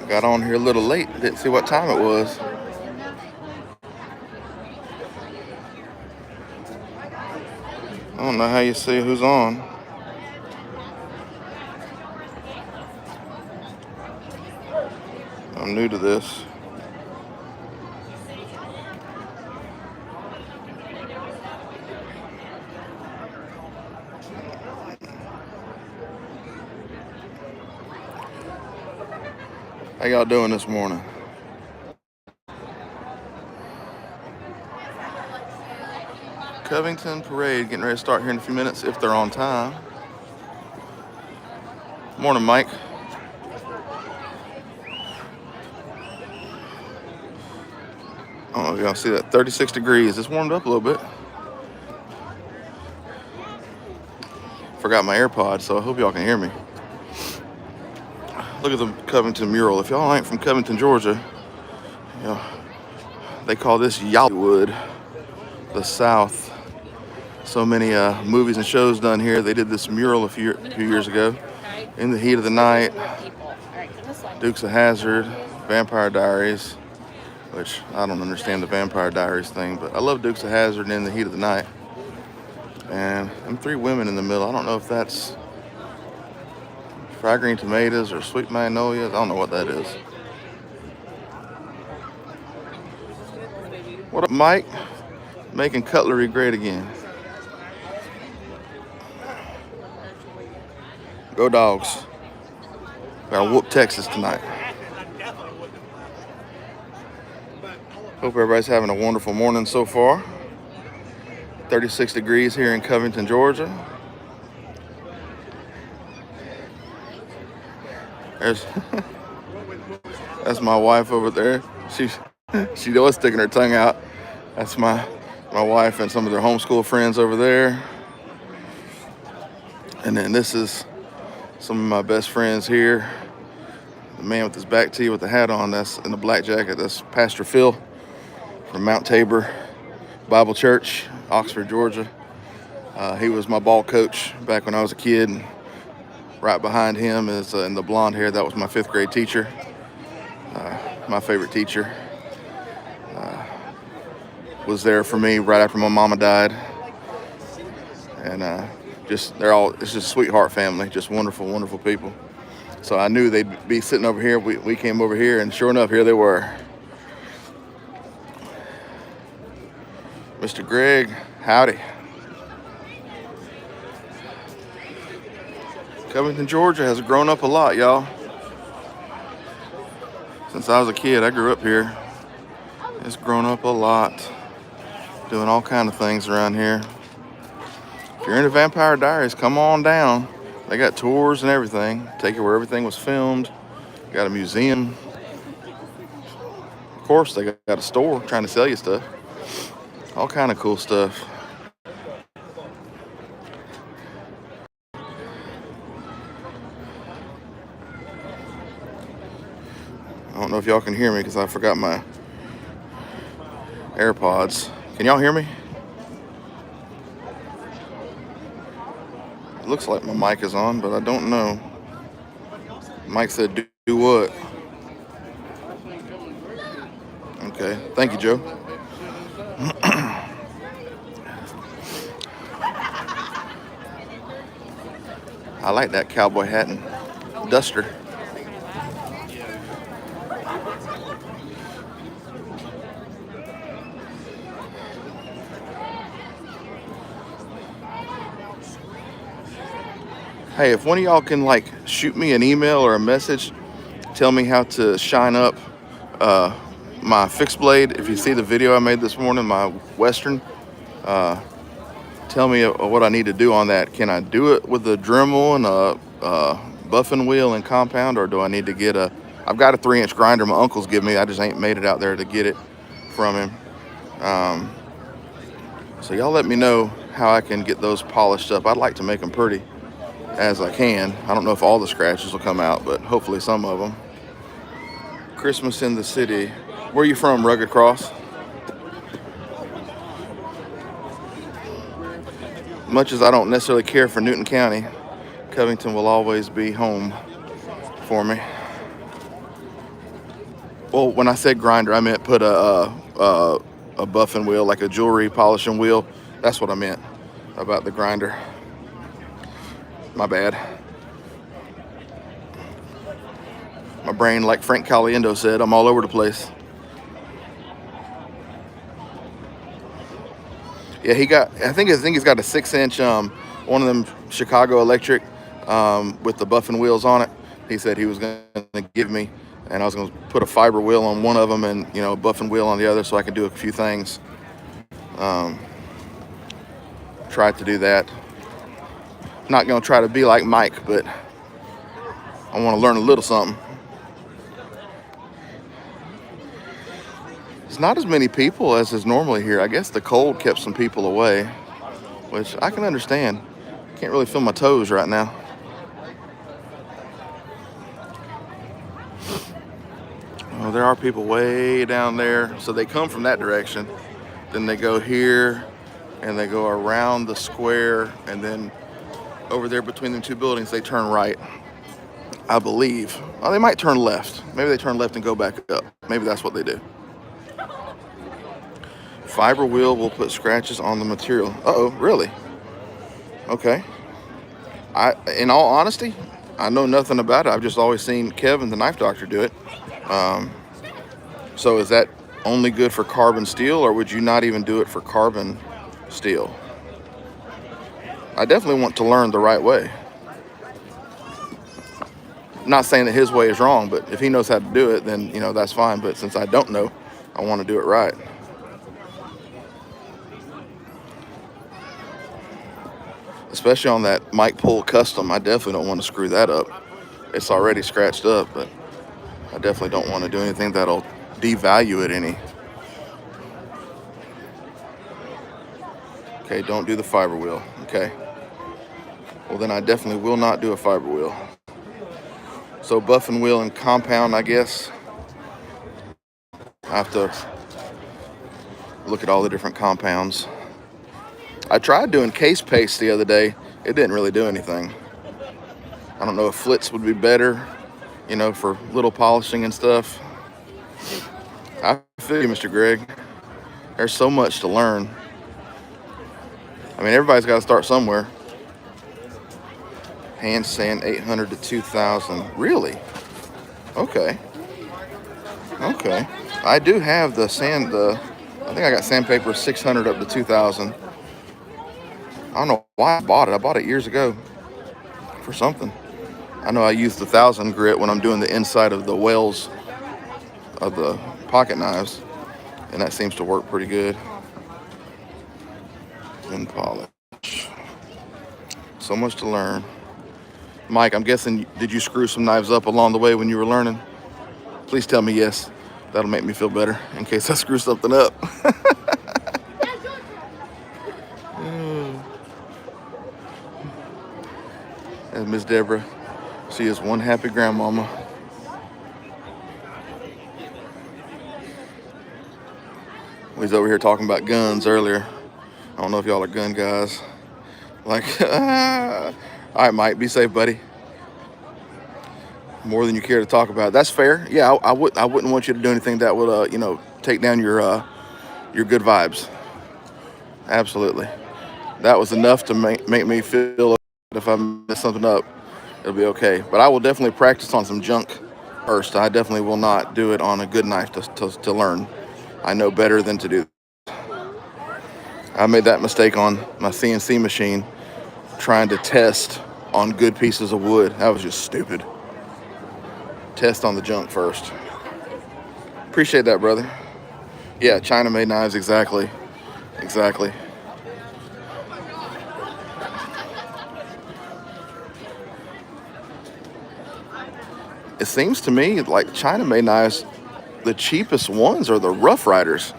Got on here a little late. Didn't see what time it was. I don't know how you see who's on. I'm new to this. How y'all doing this morning? Covington Parade getting ready to start here in a few minutes if they're on time. Morning, Mike. I don't know if y'all see that. 36 degrees. It's warmed up a little bit. Forgot my AirPods, so I hope y'all can hear me. Look at the Covington mural. If y'all ain't from Covington, Georgia, you know, they call this Yollywood, the South. So many movies and shows done here. They did this mural a few years ago. In the Heat of the Night, Dukes of Hazzard, Vampire Diaries, which I don't understand the Vampire Diaries thing, but I love Dukes of Hazzard and In the Heat of the Night. And them three women in the middle, I don't know if that's fried green tomatoes or sweet magnolias. I don't know what that is. What up, Mike? Making cutlery great again. Go Dogs. Gotta whoop Texas tonight. Hope everybody's having a wonderful morning so far. 36 degrees here in Covington, Georgia. That's my wife over there. She was sticking her tongue out. That's my wife and some of their homeschool friends over there. And then this is some of my best friends here. The man with his back tee with the hat on, that's in the black jacket, that's Pastor Phil from Mount Tabor Bible Church, Oxford, Georgia. He was my ball coach back when I was a kid. Right behind him is, in the blonde hair, that was my 5th grade teacher. My favorite teacher. Was there for me right after my mama died. And it's just a sweetheart family, just wonderful, wonderful people. So I knew they'd be sitting over here. We came over here, and sure enough, here they were. Mr. Greg, howdy. Covington, Georgia has grown up a lot, y'all. Since I was a kid, I grew up here. It's grown up a lot. Doing all kind of things around here. If you're into Vampire Diaries, come on down. They got tours and everything. Take you where everything was filmed. Got a museum. Of course, they got a store trying to sell you stuff. All kind of cool stuff. I don't know if y'all can hear me because I forgot my AirPods. Can y'all hear me? It looks like my mic is on, but I don't know. Mike said, do what? Okay, thank you, Joe. I like that cowboy hat and duster. Hey, if one of y'all can shoot me an email or a message, tell me how to shine up my fixed blade. If you see the video I made this morning, my Western, tell me what I need to do on that. Can I do it with a Dremel and a buffing wheel and compound, or do I need to get I've got a 3-inch grinder my uncle's given me. I just ain't made it out there to get it from him. So y'all let me know how I can get those polished up. I'd like to make them pretty. as I can. I don't know if all the scratches will come out, but hopefully some of them. Christmas in the city. Where are you from, Rugged Cross? Much as I don't necessarily care for Newton County, Covington will always be home for me. Well, when I said grinder, I meant put a buffing wheel, like a jewelry polishing wheel. That's what I meant about the grinder. My bad. My brain, like Frank Caliendo said, I'm all over the place. Yeah, I think he's got a 6-inch, one of them Chicago Electric, with the buffing wheels on it. He said he was going to give me, and I was going to put a fiber wheel on one of them and, a buffing wheel on the other so I could do a few things. Tried to do that. Not going to try to be like Mike, but I want to learn a little something. There's not as many people as is normally here. I guess the cold kept some people away, which I can understand. Can't really feel my toes right now. Oh, there are people way down there. So they come from that direction. Then they go here, and they go around the square, and then over there between the two buildings, they turn right, I believe. Oh, they might turn left. Maybe they turn left and go back up. Maybe that's what they do. Fiber wheel will put scratches on the material. Uh-oh, really? Okay. In all honesty, I know nothing about it. I've just always seen Kevin, the knife doctor, do it. So is that only good for carbon steel, or would you not even do it for carbon steel? I definitely want to learn the right way. Not saying that his way is wrong, but if he knows how to do it, then, that's fine. But since I don't know, I want to do it right. Especially on that Mike Pull Custom, I definitely don't want to screw that up. It's already scratched up, but I definitely don't want to do anything that'll devalue it any. Okay, don't do the fiber wheel. Okay. Well, then I definitely will not do a fiber wheel. So buffing wheel and compound, I guess. I have to look at all the different compounds. I tried doing case paste the other day. It didn't really do anything. I don't know if flits would be better, for little polishing and stuff. I feel you, Mr. Greg. There's so much to learn. I mean, everybody's got to start somewhere. Hand sand 800 to 2,000. Really? Okay. I do have the sand. I think I got sandpaper 600 up to 2,000. I don't know why I bought it. I bought it years ago for something. I know I use the 1,000 grit when I'm doing the inside of the wells of the pocket knives, and that seems to work pretty good. And polish. So much to learn. Mike, I'm guessing, did you screw some knives up along the way when you were learning? Please tell me yes. That'll make me feel better in case I screw something up. And Miss Deborah, she is one happy grandmama. We was over here talking about guns earlier. I don't know if y'all are gun guys. Like, all right, Mike, be safe, buddy. More than you care to talk about. That's fair. Yeah, I wouldn't want you to do anything that would, take down your good vibes. Absolutely. That was enough to make me feel if I mess something up, it'll be okay. But I will definitely practice on some junk first. I definitely will not do it on a good knife to learn. I know better than to do that. I made that mistake on my CNC machine, trying to test on good pieces of wood. That was just stupid. Test on the junk first. Appreciate that, brother. Yeah, China-made knives, exactly. It seems to me like China-made knives, the cheapest ones are the Rough Riders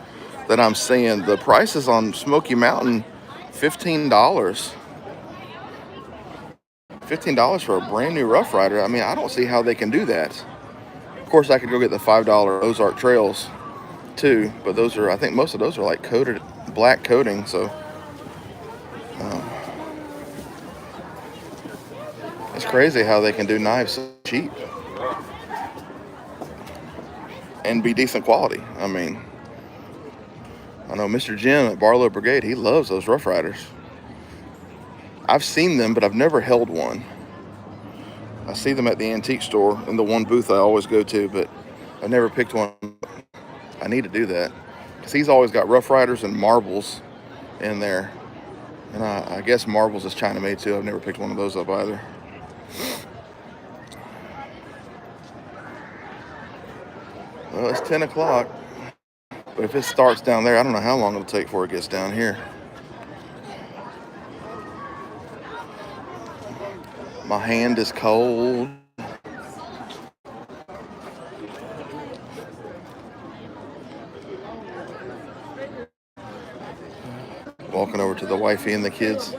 that I'm seeing. The prices on Smoky Mountain, $15. $15 for a brand new Rough Rider. I mean, I don't see how they can do that. Of course, I could go get the $5 Ozark Trails too, but those are, I think most of those are like coated black coating. So it's crazy how they can do knives so cheap and be decent quality. I mean, I know Mr. Jim at Barlow Brigade, he loves those Rough Riders. I've seen them, but I've never held one. I see them at the antique store in the one booth I always go to, but I never picked one. I need to do that because he's always got Rough Riders and marbles in there. And I guess marbles is China made too. I've never picked one of those up either. Well, it's 10 o'clock, but if it starts down there, I don't know how long it'll take before it gets down here. My hand is cold. Walking over to the wifey and the kids.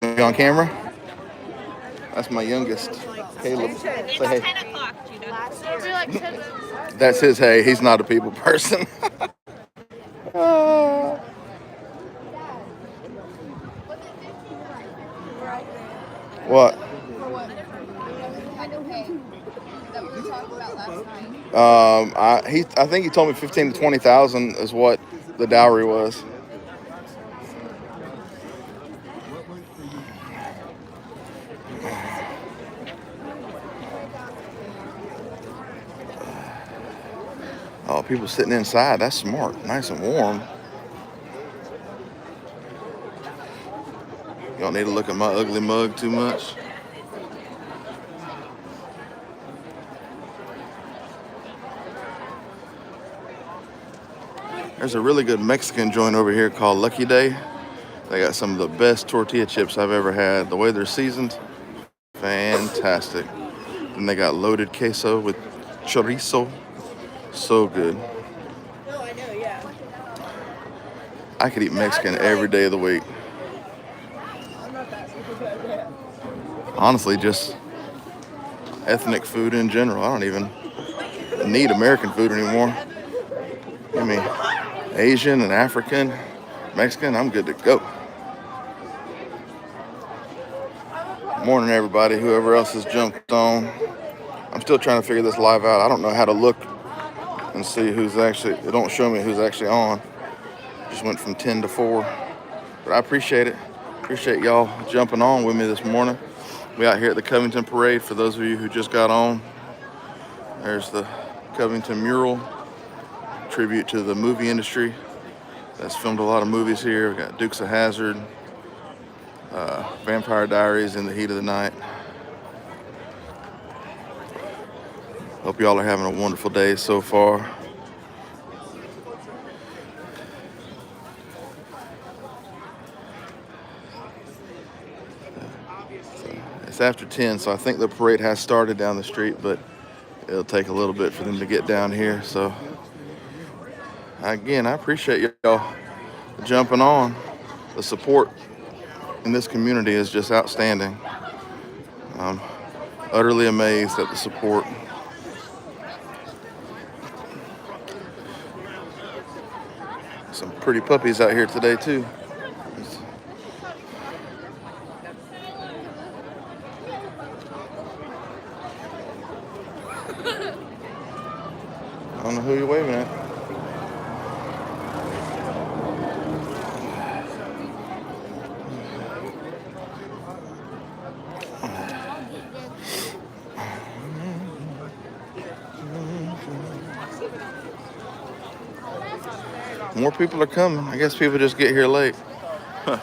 You on camera? That's my youngest, Caleb. Say hey. 10 o'clock, That's his hey. He's not a people person. What? I think he told me 15 to 20,000 is what the dowry was. Oh, people sitting inside. That's smart. Nice and warm. You don't need to look at my ugly mug too much. There's a really good Mexican joint over here called Lucky Day. They got some of the best tortilla chips I've ever had. The way they're seasoned, fantastic. Then they got loaded queso with chorizo. So good. I could eat Mexican every day of the week. Honestly, just ethnic food in general. I don't even need American food anymore. I mean, Asian and African, Mexican, I'm good to go. Morning, everybody, whoever else has jumped on. I'm still trying to figure this live out. I don't know how to look and see who's actually, it don't show me who's actually on. Just went from 10 to 4. But I appreciate it. Appreciate y'all jumping on with me this morning. We out here at the Covington Parade. For those of you who just got on, there's the Covington mural, tribute to the movie industry. That's filmed a lot of movies here. We got Dukes of Hazzard, Vampire Diaries, In the Heat of the Night. Hope y'all are having a wonderful day so far. It's after 10, so I think the parade has started down the street, but it'll take a little bit for them to get down here. So again, I appreciate y'all jumping on. The support in this community is just outstanding. I'm utterly amazed at the support. Some pretty puppies out here today too. I don't know who you're waving at. More people are coming. I guess people just get here late. Huh.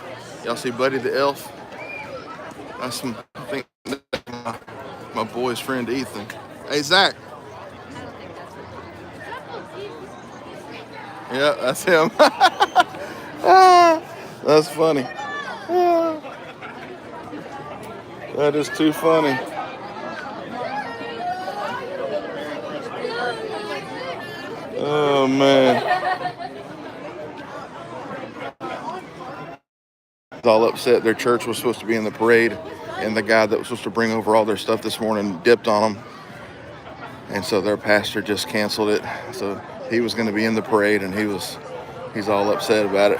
Y'all see Buddy the Elf? That's some, I think that's my boy's friend Ethan. Hey, Zach. Yeah, that's him. That's funny. That is too funny. Oh, man. All upset. Their church was supposed to be in the parade. and the guy that was supposed to bring over all their stuff this morning dipped on them. And so their pastor just canceled it. So he was going to be in the parade, and he's all upset about it.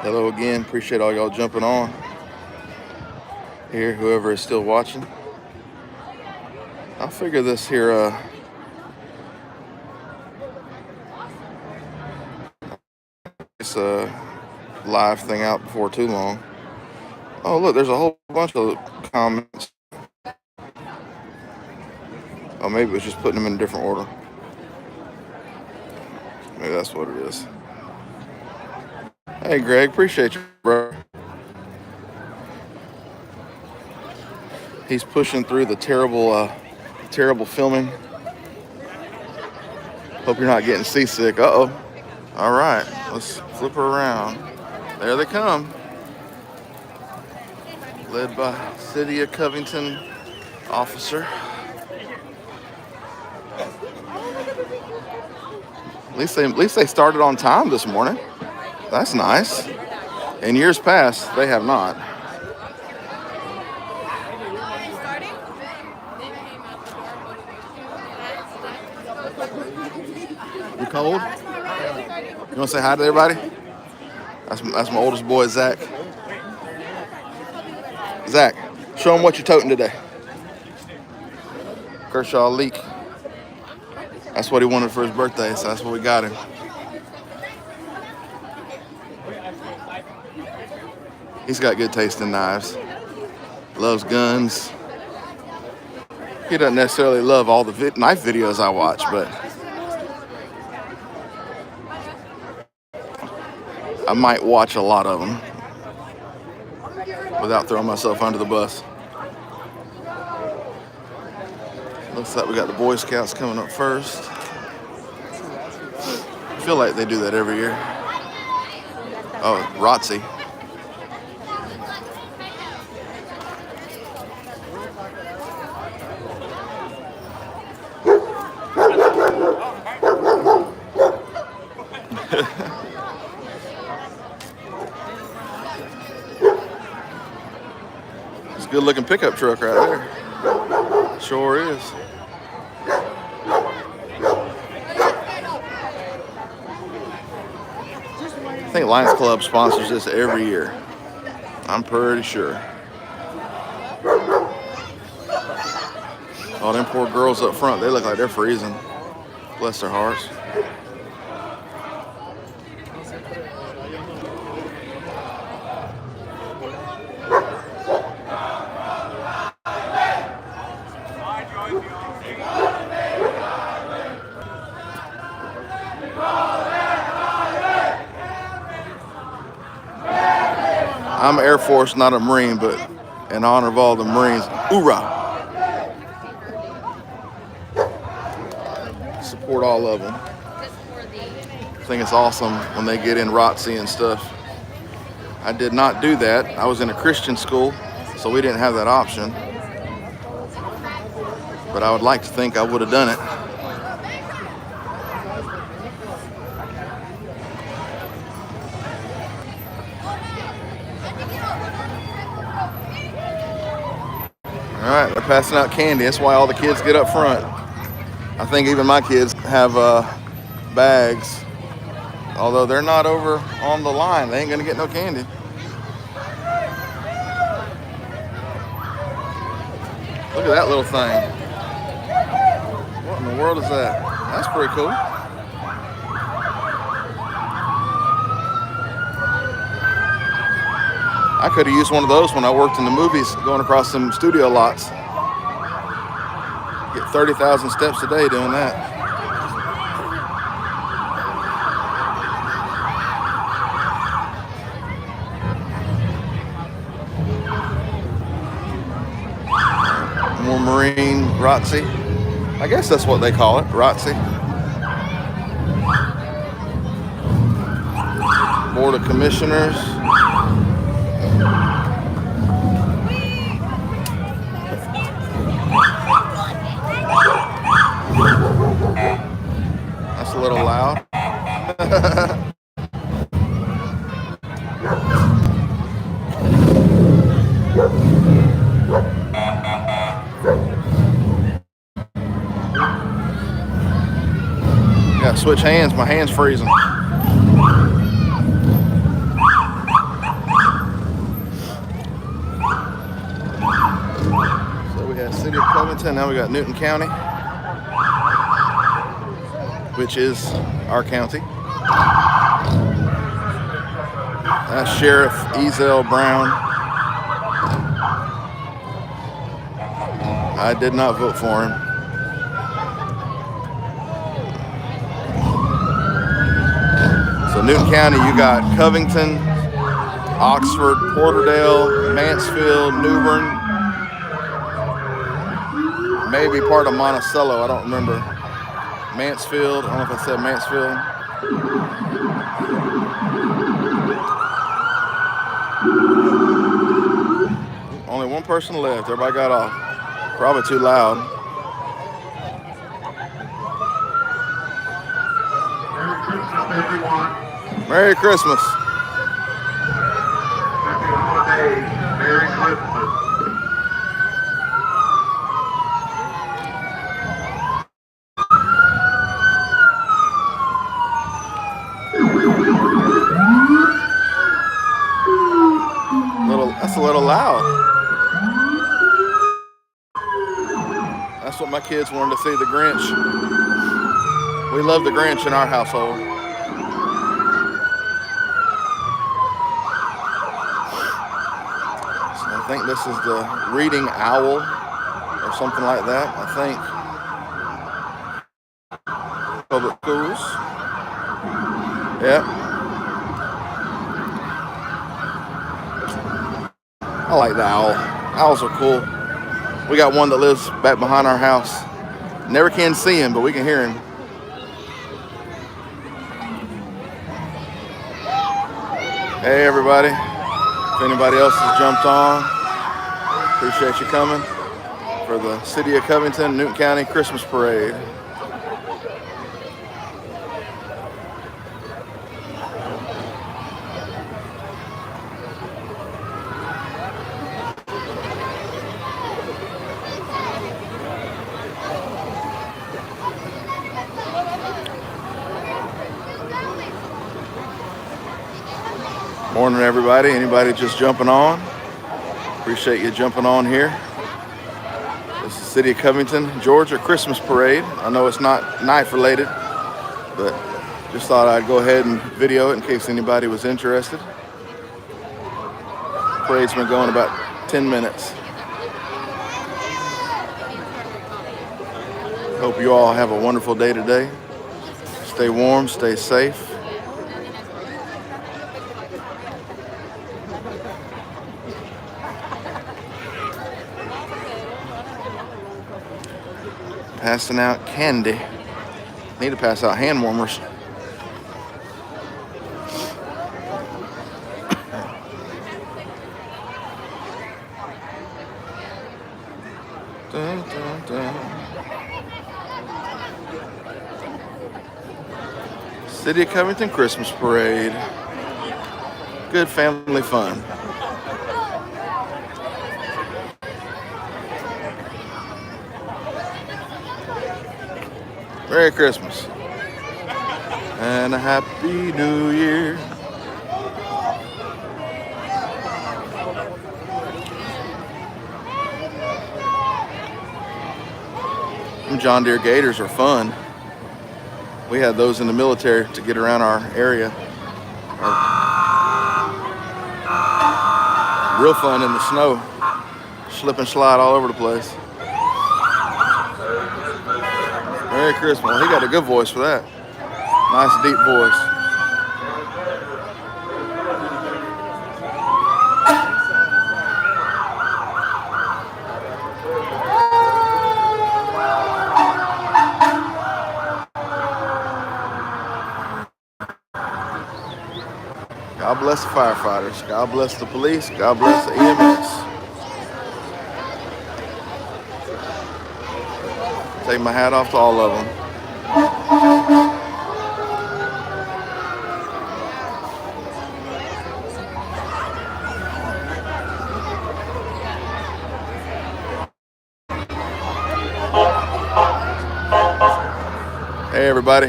Hello again. Appreciate all y'all jumping on here, whoever is still watching. I'll figure this here this live thing out before too long. Oh, look, there's a whole bunch of comments. Oh, maybe it was just putting them in a different order. Maybe that's what it is. Hey, Greg, appreciate you, bro. He's pushing through the terrible filming. Hope you're not getting seasick. Uh-oh. All right, let's flip her around. There they come. Led by City of Covington officer. At least they started on time this morning. That's nice. In years past, they have not. You cold? You want to say hi to everybody? That's my oldest boy, Zach. Zach, show him what you're toting today. Kershaw Leak. That's what he wanted for his birthday, so that's what we got him. He's got good taste in knives. Loves guns. He doesn't necessarily love all the knife videos I watch, but I might watch a lot of them without throwing myself under the bus. Looks like we got the Boy Scouts coming up first. I feel like they do that every year. Oh, ROTC. It's a good looking pickup truck right there. Sure is. I think Lions Club sponsors this every year. I'm pretty sure. All them poor girls up front, they look like they're freezing. Bless their hearts. I'm Air Force, not a Marine, but in honor of all the Marines, hoorah! Support all of them. I think it's awesome when they get in ROTC and stuff. I did not do that. I was in a Christian school, so we didn't have that option. But I would like to think I would have done it. All right, they're passing out candy. That's why all the kids get up front. I think even my kids have bags. Although they're not over on the line, they ain't gonna get no candy. Look at that little thing. What in the world is that? That's pretty cool. I could have used one of those when I worked in the movies, going across some studio lots. Get 30,000 steps a day doing that. More Marine ROTC. I guess that's what they call it, ROTC. Board of Commissioners. Gotta switch hands, my hand's freezing. So we have City of Covington, now we got Newton County, which is our county. That's Sheriff Ezell Brown. I did not vote for him. So Newton County, you got Covington, Oxford, Porterdale, Mansfield, Newbern, maybe part of Monticello, I don't remember. Mansfield, I don't know if I said Mansfield. Only one person left, everybody got off. Probably too loud. Merry Christmas. Happy holidays. Merry Christmas. That's a little loud. That's what my kids wanted to see, the Grinch. We love the Grinch in our household. So I think this is the Reading Owl or something like that, I think. Public schools. Yep. I like the owl. Owls are cool. We got one that lives back behind our house. Never can see him, but we can hear him. Hey everybody. If anybody else has jumped on, appreciate you coming for the City of Covington, Newton County Christmas Parade. Morning, everybody. Anybody just jumping on? Appreciate you jumping on here. This is City of Covington, Georgia Christmas Parade. I know it's not knife related, but just thought I'd go ahead and video it in case anybody was interested. Parade's been going about 10 minutes. Hope you all have a wonderful day today. Stay warm, stay safe. Passing out candy. Need to pass out hand warmers. Dun, dun, dun. City of Covington Christmas Parade. Good family fun. Merry Christmas and a Happy New Year. Them John Deere Gators are fun. We had those in the military to get around our area. Real fun in the snow. Slip and slide all over the place. Merry Christmas. Well, he got a good voice for that. Nice deep voice. God bless the firefighters. God bless the police. God bless the EMS. Take my hat off to all of them. everybody.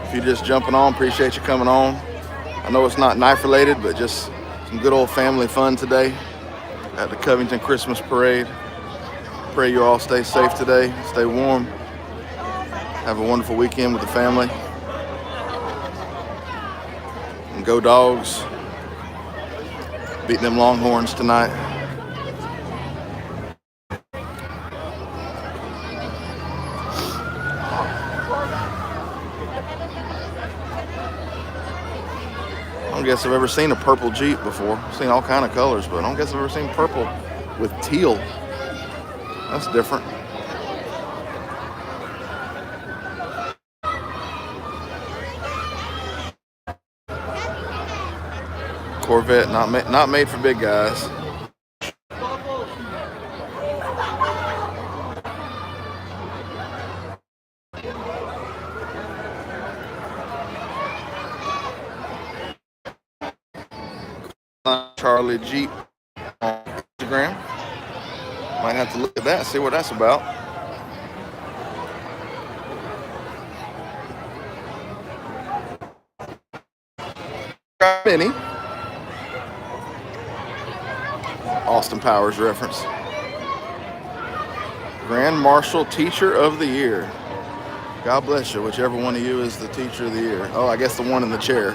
If you're just jumping on, appreciate you coming on. I know it's not knife related, but just some good old family fun today at the Covington Christmas Parade. Pray you all stay safe today, stay warm, have a wonderful weekend with the family. And go Dogs, beating them Longhorns tonight. I don't guess I've ever seen a purple Jeep before. I've seen all kind of colors, but I don't guess I've ever seen purple with teal. That's different. Corvette, not made for big guys. Charlie Jeep on Instagram. Might have to look at that, see what that's about. Mini. Austin Powers reference. Grand Marshal Teacher of the Year. God bless you, whichever one of you is the Teacher of the Year. Oh, I guess the one in the chair.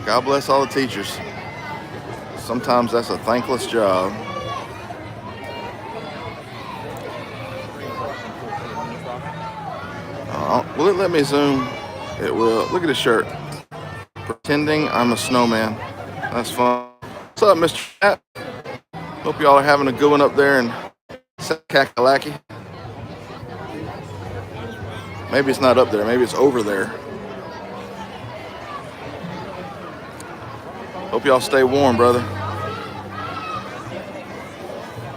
God bless all the teachers. Sometimes that's a thankless job. Will it let me zoom? It will. Look at his shirt. Pretending I'm a snowman. That's fun. What's up, Mr. Chat? Hope y'all are having a good one up there in Kakalaki. Maybe it's not up there. Maybe it's over there. Hope y'all stay warm, brother.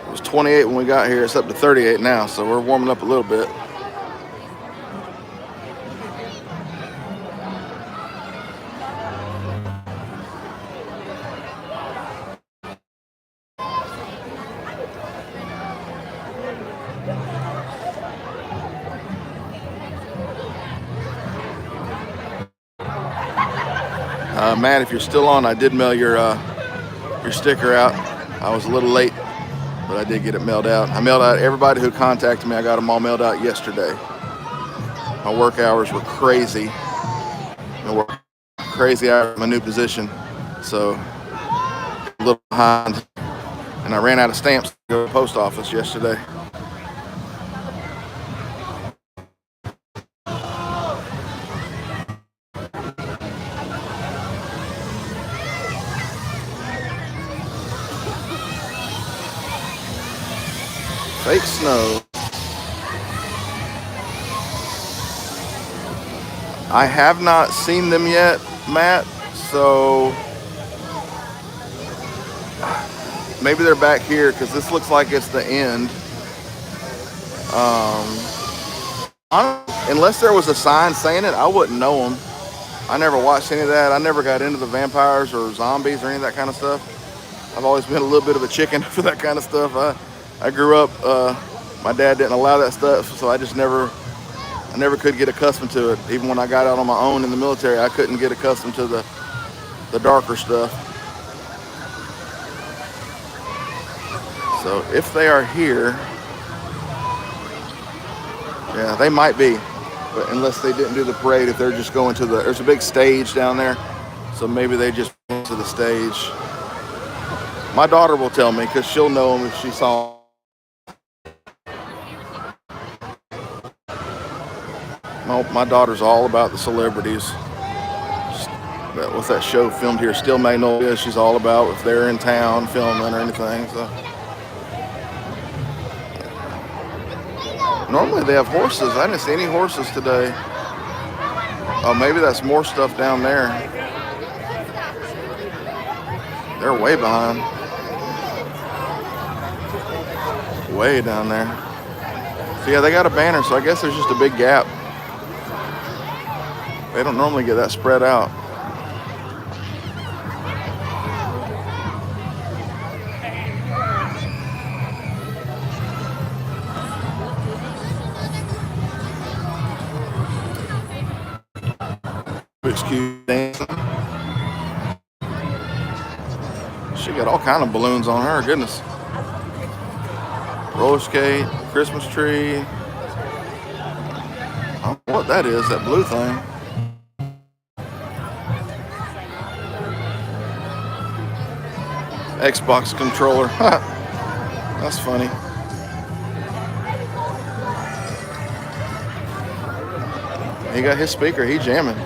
It was 28 when we got here. It's up to 38 now, so we're warming up a little bit. Matt, if you're still on, I did mail your sticker out. I was a little late, but I did get it mailed out. I mailed out everybody who contacted me. I got them all mailed out yesterday. My work hours were crazy. I work crazy hours in my new position, so a little behind. And I ran out of stamps to go to the post office yesterday. Fake snow. I have not seen them yet, Matt, so maybe they're back here because this looks like it's the end. Unless there was a sign saying it, I wouldn't know them. I never watched any of that. I never got into the vampires or zombies or any of that kind of stuff. I've always been a little bit of a chicken for that kind of stuff. I grew up, my dad didn't allow that stuff, so I never could get accustomed to it. Even when I got out on my own in the military, I couldn't get accustomed to the darker stuff. So if they are here, yeah, they might be, but unless they didn't do the parade, if they're just going to there's a big stage down there, so maybe they just went to the stage. My daughter will tell me because she'll know them if she saw them. My daughter's all about the celebrities. What's that show filmed here? Still Magnolia. She's all about if they're in town filming or anything. So normally they have horses. I didn't see any horses today. Oh, maybe that's more stuff down there. They're way behind. Way down there. So yeah, they got a banner, so I guess there's just a big gap. They don't normally get that spread out. Excuse me. She got all kind of balloons on her. Goodness. Roller skate, Christmas tree. I don't know what that is, that blue thing. Xbox controller. That's funny. He got his speaker. He jamming.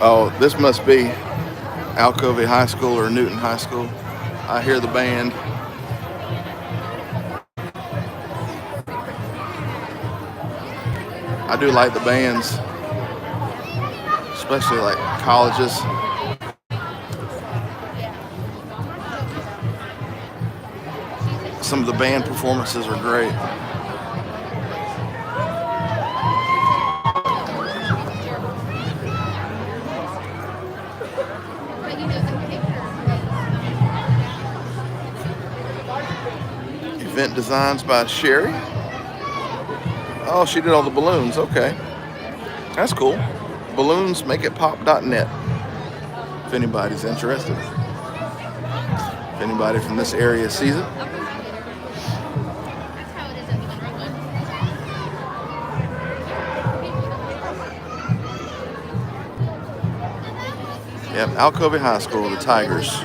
Oh, this must be Alcovey High School or Newton High School. I hear the band. I do like the bands, especially like colleges. Some of the band performances are great. Event designs by Sherry. Oh, she did all the balloons. Okay. That's cool. Balloonsmakeitpop.net. If anybody's interested. If anybody from this area sees it. Yep, Alcovey High School, the Tigers.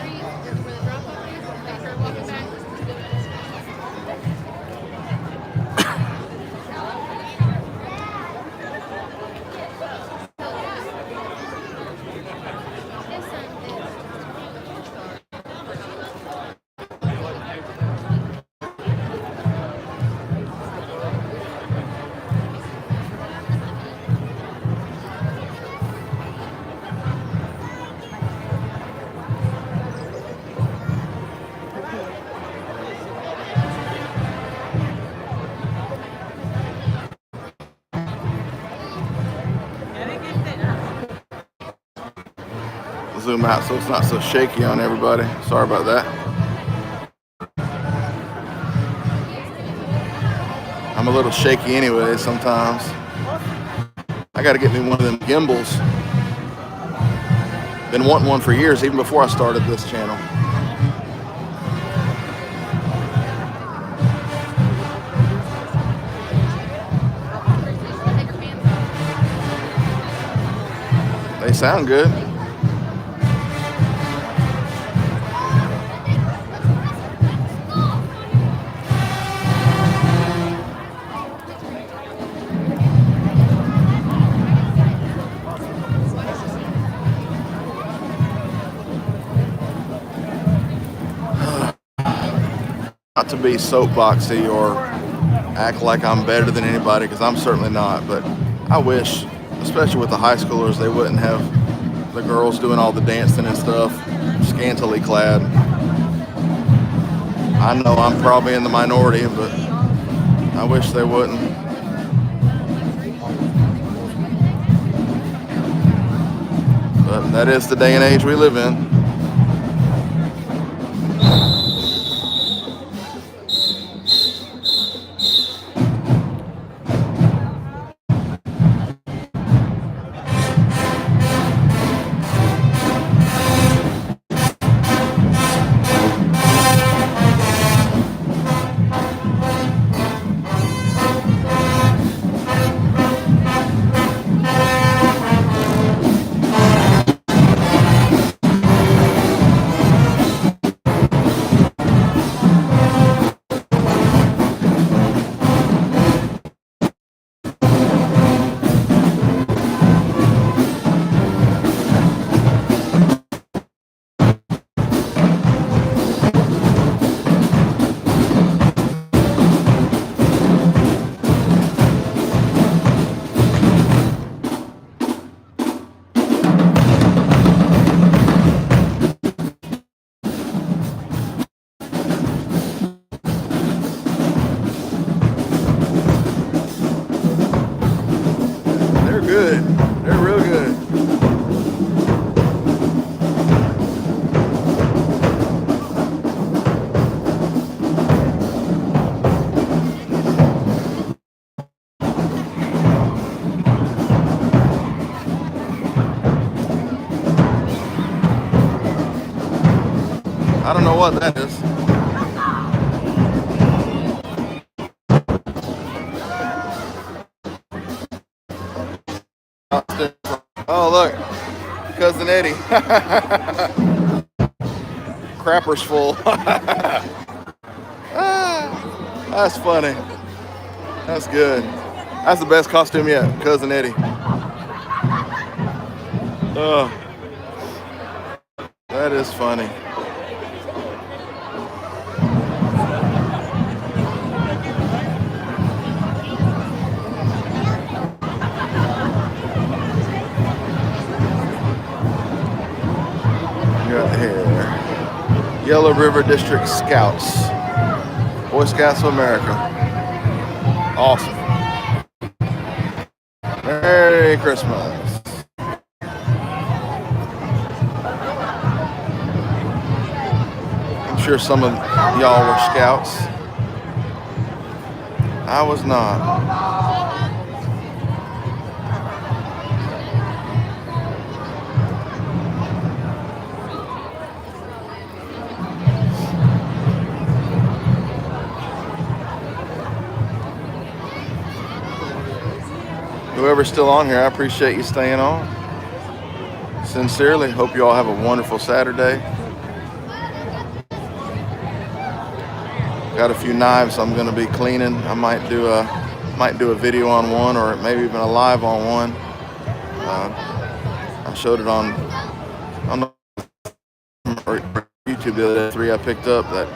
Zoom out so it's not so shaky on everybody. Sorry about that. I'm a little shaky anyway sometimes. I gotta get me one of them gimbals. Been wanting one for years, even before I started this channel. They sound good. Not to be soapboxy or act like I'm better than anybody, because I'm certainly not, but I wish, especially with the high schoolers, they wouldn't have the girls doing all the dancing and stuff, scantily clad. I know I'm probably in the minority, but I wish they wouldn't. But that is the day and age we live in. Good. They're real good. I don't know what that is. Oh, look. Cousin Eddie. Crapper's full. That's funny. That's good. That's the best costume yet. Cousin Eddie. Oh, that is funny. Got here. Yellow River District Scouts. Boy Scouts of America. Awesome. Merry Christmas. I'm sure some of y'all were scouts. I was not. Whoever's still on here, I appreciate you staying on. Sincerely, hope you all have a wonderful Saturday. Got a few knives I'm going to be cleaning. I might do a video on one, or maybe even a live on one. I showed it on YouTube the other day. 3 I picked up, that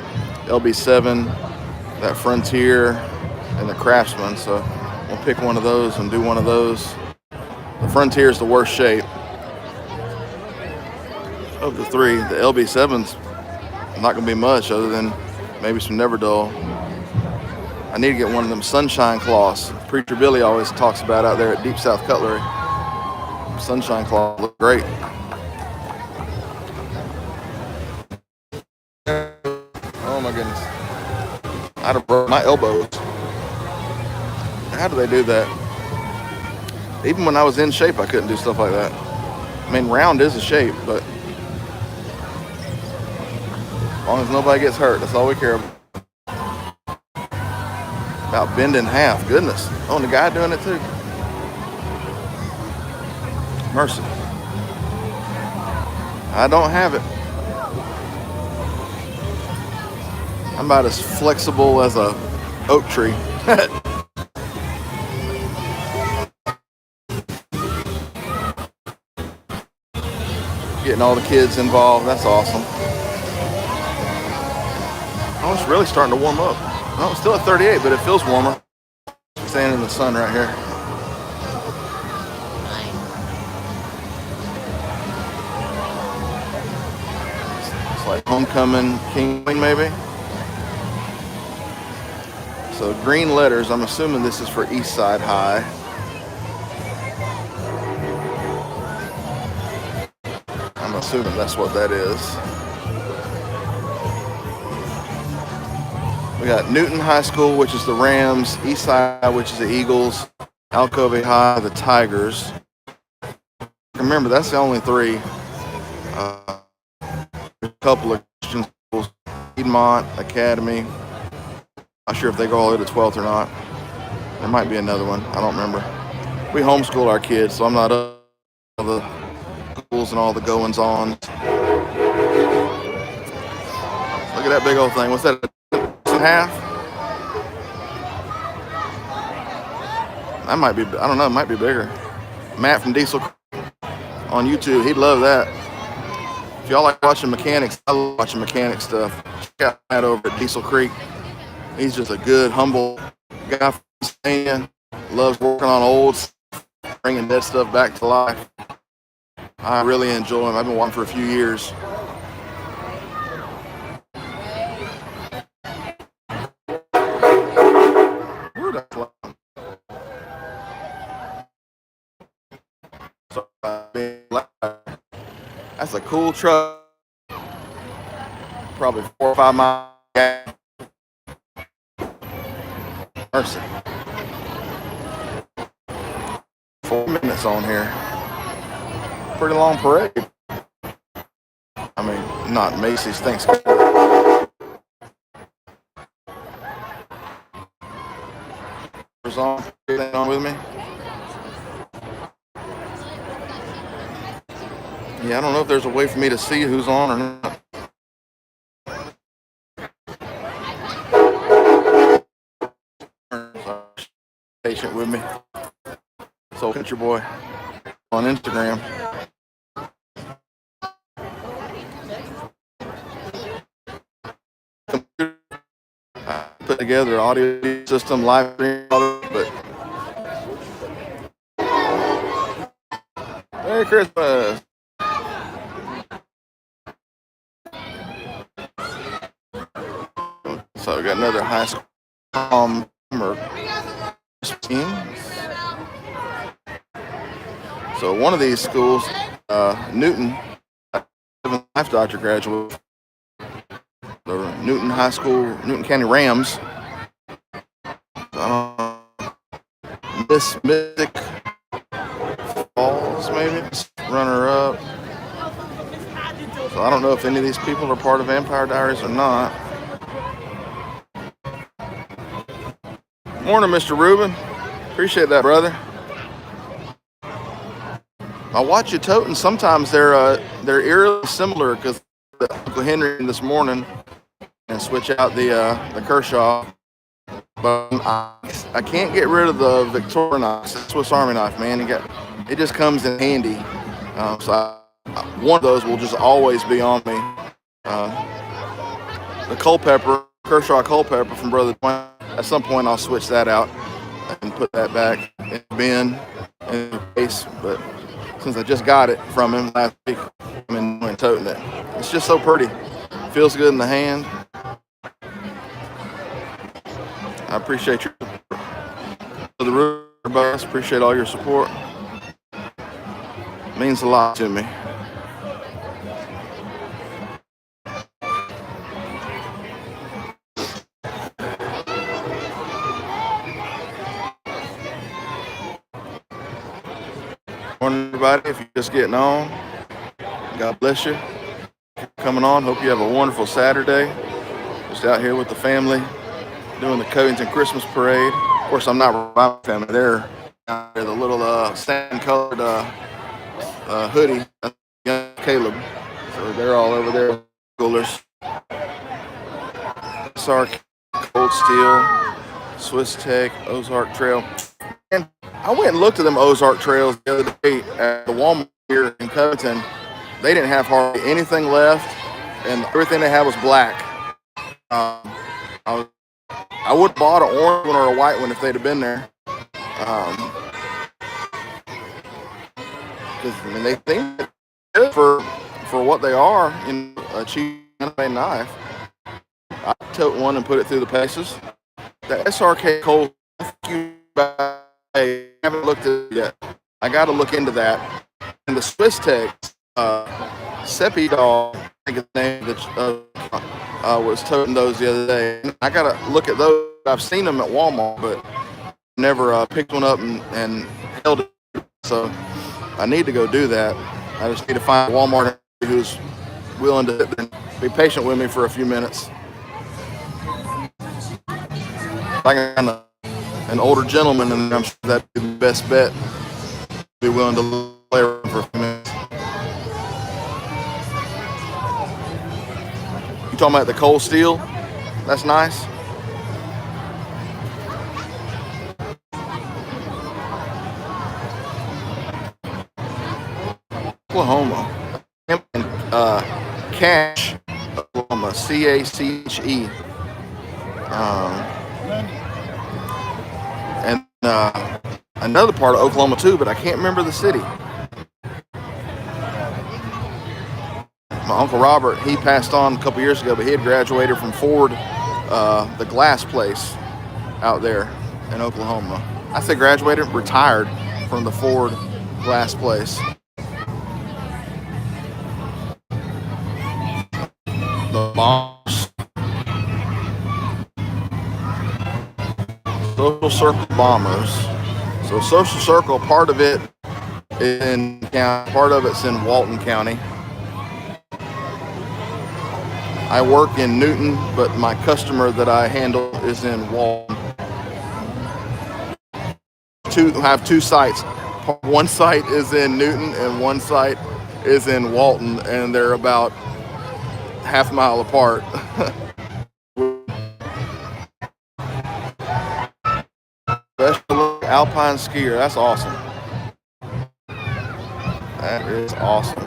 LB7, that Frontier, and the Craftsman. So we'll pick one of those and do one of those. The Frontier is the worst shape of the 3. The LB7's not going to be much other than maybe some Never Dull. I need to get one of them sunshine cloths. Preacher Billy always talks about out there at Deep South Cutlery. Sunshine cloth look great. Oh my goodness. I'd have broke my elbows. How do they do that? Even when I was in shape, I couldn't do stuff like that. I mean, round is a shape, but as long as nobody gets hurt, that's all we care about. About bend in half. Goodness. Oh, and the guy doing it too. Mercy. I don't have it. I'm about as flexible as a oak tree. Getting all the kids involved. That's awesome. Oh, it's really starting to warm up. No, it's still at 38, but it feels warmer. Standing in the sun right here. It's like homecoming, King Queen maybe. So green letters, I'm assuming this is for East Side High. I'm assuming that's what that is. We got Newton High School, which is the Rams, Eastside, which is the Eagles, Alcove High, the Tigers. Remember, that's the only 3. A couple of Christian schools, Piedmont, Academy. Not sure if they go all the way to 12th or not. There might be another one. I don't remember. We homeschool our kids, so I'm not up to the schools and all the goings-on. Look at that big old thing. What's that? Half. That might be, I don't know, it might be bigger. Matt from Diesel on YouTube, he'd love that. If y'all like watching mechanics, I love watching mechanic stuff. Check out Matt over at Diesel Creek. He's just a good, humble guy from Pennsylvania. Loves working on old stuff, bringing dead stuff back to life. I really enjoy him. I've been watching for a few years. That's a cool truck. Probably 4 or 5 miles. Mercy. 4 minutes on here. Pretty long parade. I mean, not Macy's Thanksgiving. with me? Yeah, I don't know if there's a way for me to see who's on or not. Patient with me. Soul Country Boy on Instagram. Put together an audio system, live stream, but Merry Christmas. So we got another high school team. So one of these schools, Newton, life doctor graduate, the Newton High School, Newton County Rams. Miss Mystic Falls, maybe runner up. So I don't know if any of these people are part of Vampire Diaries or not. Morning, Mr. Rubin. Appreciate that, brother. I watch you toting. Sometimes they're eerily similar because Uncle Henry this morning and switch out the Kershaw. But I can't get rid of the Victoria knife, the Swiss Army knife, man. It just comes in handy. So one of those will just always be on me. The Culpepper, Kershaw Culpepper from Brother Twain. At some point, I'll switch that out and put that back in the bin in the case. But since I just got it from him last week, I'm enjoying toting it. It's just so pretty. Feels good in the hand. I appreciate your support. The River Bus, appreciate all your support. It means a lot to me. Morning, everybody. If you're just getting on, God bless you. Coming on. Hope you have a wonderful Saturday. Just out here with the family, doing the Covington Christmas parade. Of course, I'm not with my family. They're the little sand-colored hoodie. That's young Caleb. So they're all over there. Schoolers. Ozark, Cold Steel, Swiss Tech, Ozark Trail. And I went and looked at them Ozark Trails the other day at the Walmart here in Covington. They didn't have hardly anything left, and everything they had was black. I would have bought an orange one or a white one if they'd have been there. Because I mean, they think good for what they are in a cheap handmade knife. I took one and put it through the paces. The SRK Cold, I haven't looked at it yet. I got to look into that. And the Swiss Tech, Seppi Dog, I think his name, was toting those the other day. I got to look at those. I've seen them at Walmart, but never picked one up and held it. So I need to go do that. I just need to find a Walmart who's willing to be patient with me for a few minutes. If I can find an older gentleman, and I'm sure that'd be the best bet. Be willing to play around for a few minutes. You talking about the Cold Steel? That's nice. Oklahoma. Cache, Oklahoma. C-A-C-H-E. And another part of Oklahoma too, but I can't remember the city. My Uncle Robert, he passed on a couple years ago, but he had graduated from Ford, the glass place out there in Oklahoma. I say graduated, retired from the Ford glass place. The bombs. Social Circle Bombers. So Social Circle, part of it is in county, part of it's in Walton County. I work in Newton, but my customer that I handle is in Walton. have two sites. One site is in Newton and one site is in Walton, and they're about half a mile apart. Special alpine skier, that's awesome. That is awesome.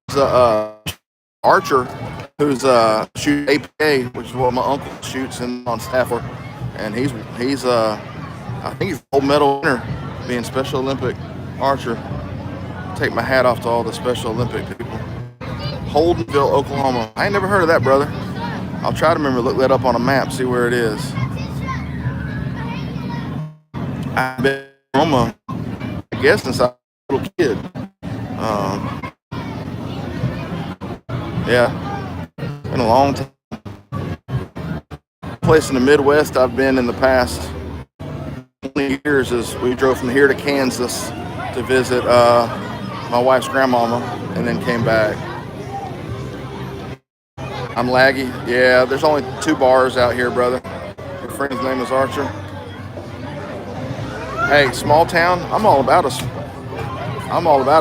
There's a archer who's shooting APA, which is what my uncle shoots in on Stafford, and he's I think he's gold medal winner, being Special Olympic archer. Take my hat off to all the Special Olympic people. Holdenville, Oklahoma. I ain't never heard of that, brother. I'll try to remember, look that up on a map, see where it is. I've been in Oklahoma, I guess, since I was a little kid. Yeah, been a long time. Place in the Midwest I've been in the past 20 years is we drove from here to Kansas to visit my wife's grandmama and then came back. I'm laggy. Yeah, there's only 2 bars out here, brother. Your friend's name is Archer. Hey, small town. I'm all about a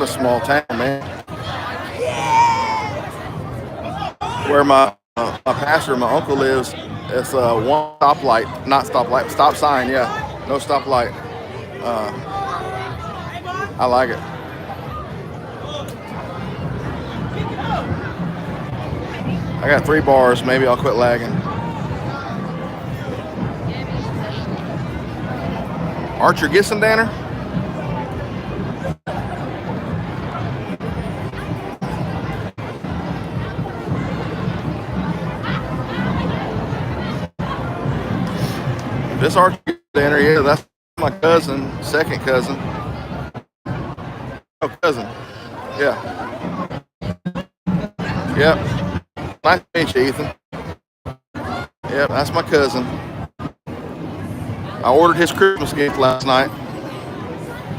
small town, man. Where my pastor, my uncle lives, it's one stoplight, not stoplight, stop sign. Yeah, no stoplight. I like it. I got 3 bars. Maybe I'll quit lagging. Archer Gissendanner? This Archer Gissendanner, yeah, that's my cousin, second cousin. Oh, cousin. Yeah. Yep. Nice to meet you, Ethan. Yep, that's my cousin. I ordered his Christmas gift last night.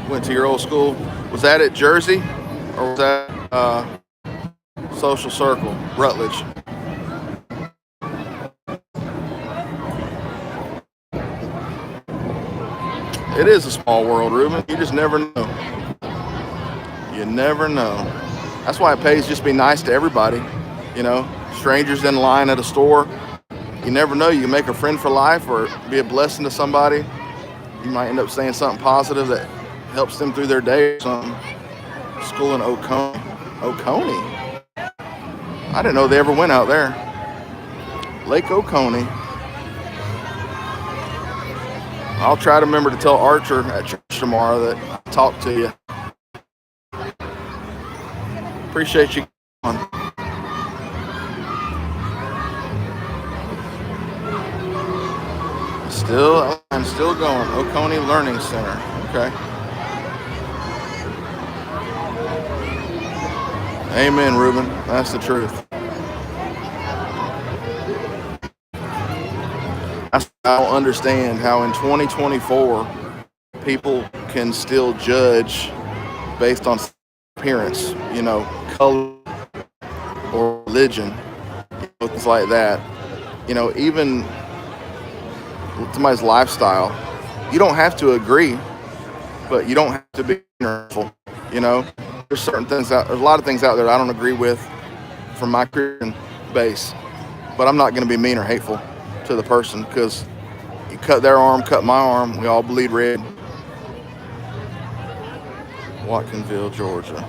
Went to your old school. Was that at Jersey or was that Social Circle, Rutledge? It is a small world, Ruben. You just never know. You never know. That's why it pays just be nice to everybody. You know, strangers in line at a store. You never know. You can make a friend for life or be a blessing to somebody. You might end up saying something positive that helps them through their day or something. School in Oconee. Oconee? I didn't know they ever went out there. Lake Oconee. I'll try to remember to tell Archer at church tomorrow that I talked to you. Appreciate you coming. I'm still going. Oconee Learning Center. Okay. Amen, Ruben. That's the truth. I don't understand how in 2024 people can still judge based on appearance, you know, color or religion, things like that. You know, even somebody's lifestyle. You don't have to agree, but you don't have to be hurtful. You know, there's a lot of things out there that I don't agree with from my Christian base, but I'm not going to be mean or hateful to the person because you cut their arm, cut my arm, we all bleed red. Watkinsville, Georgia.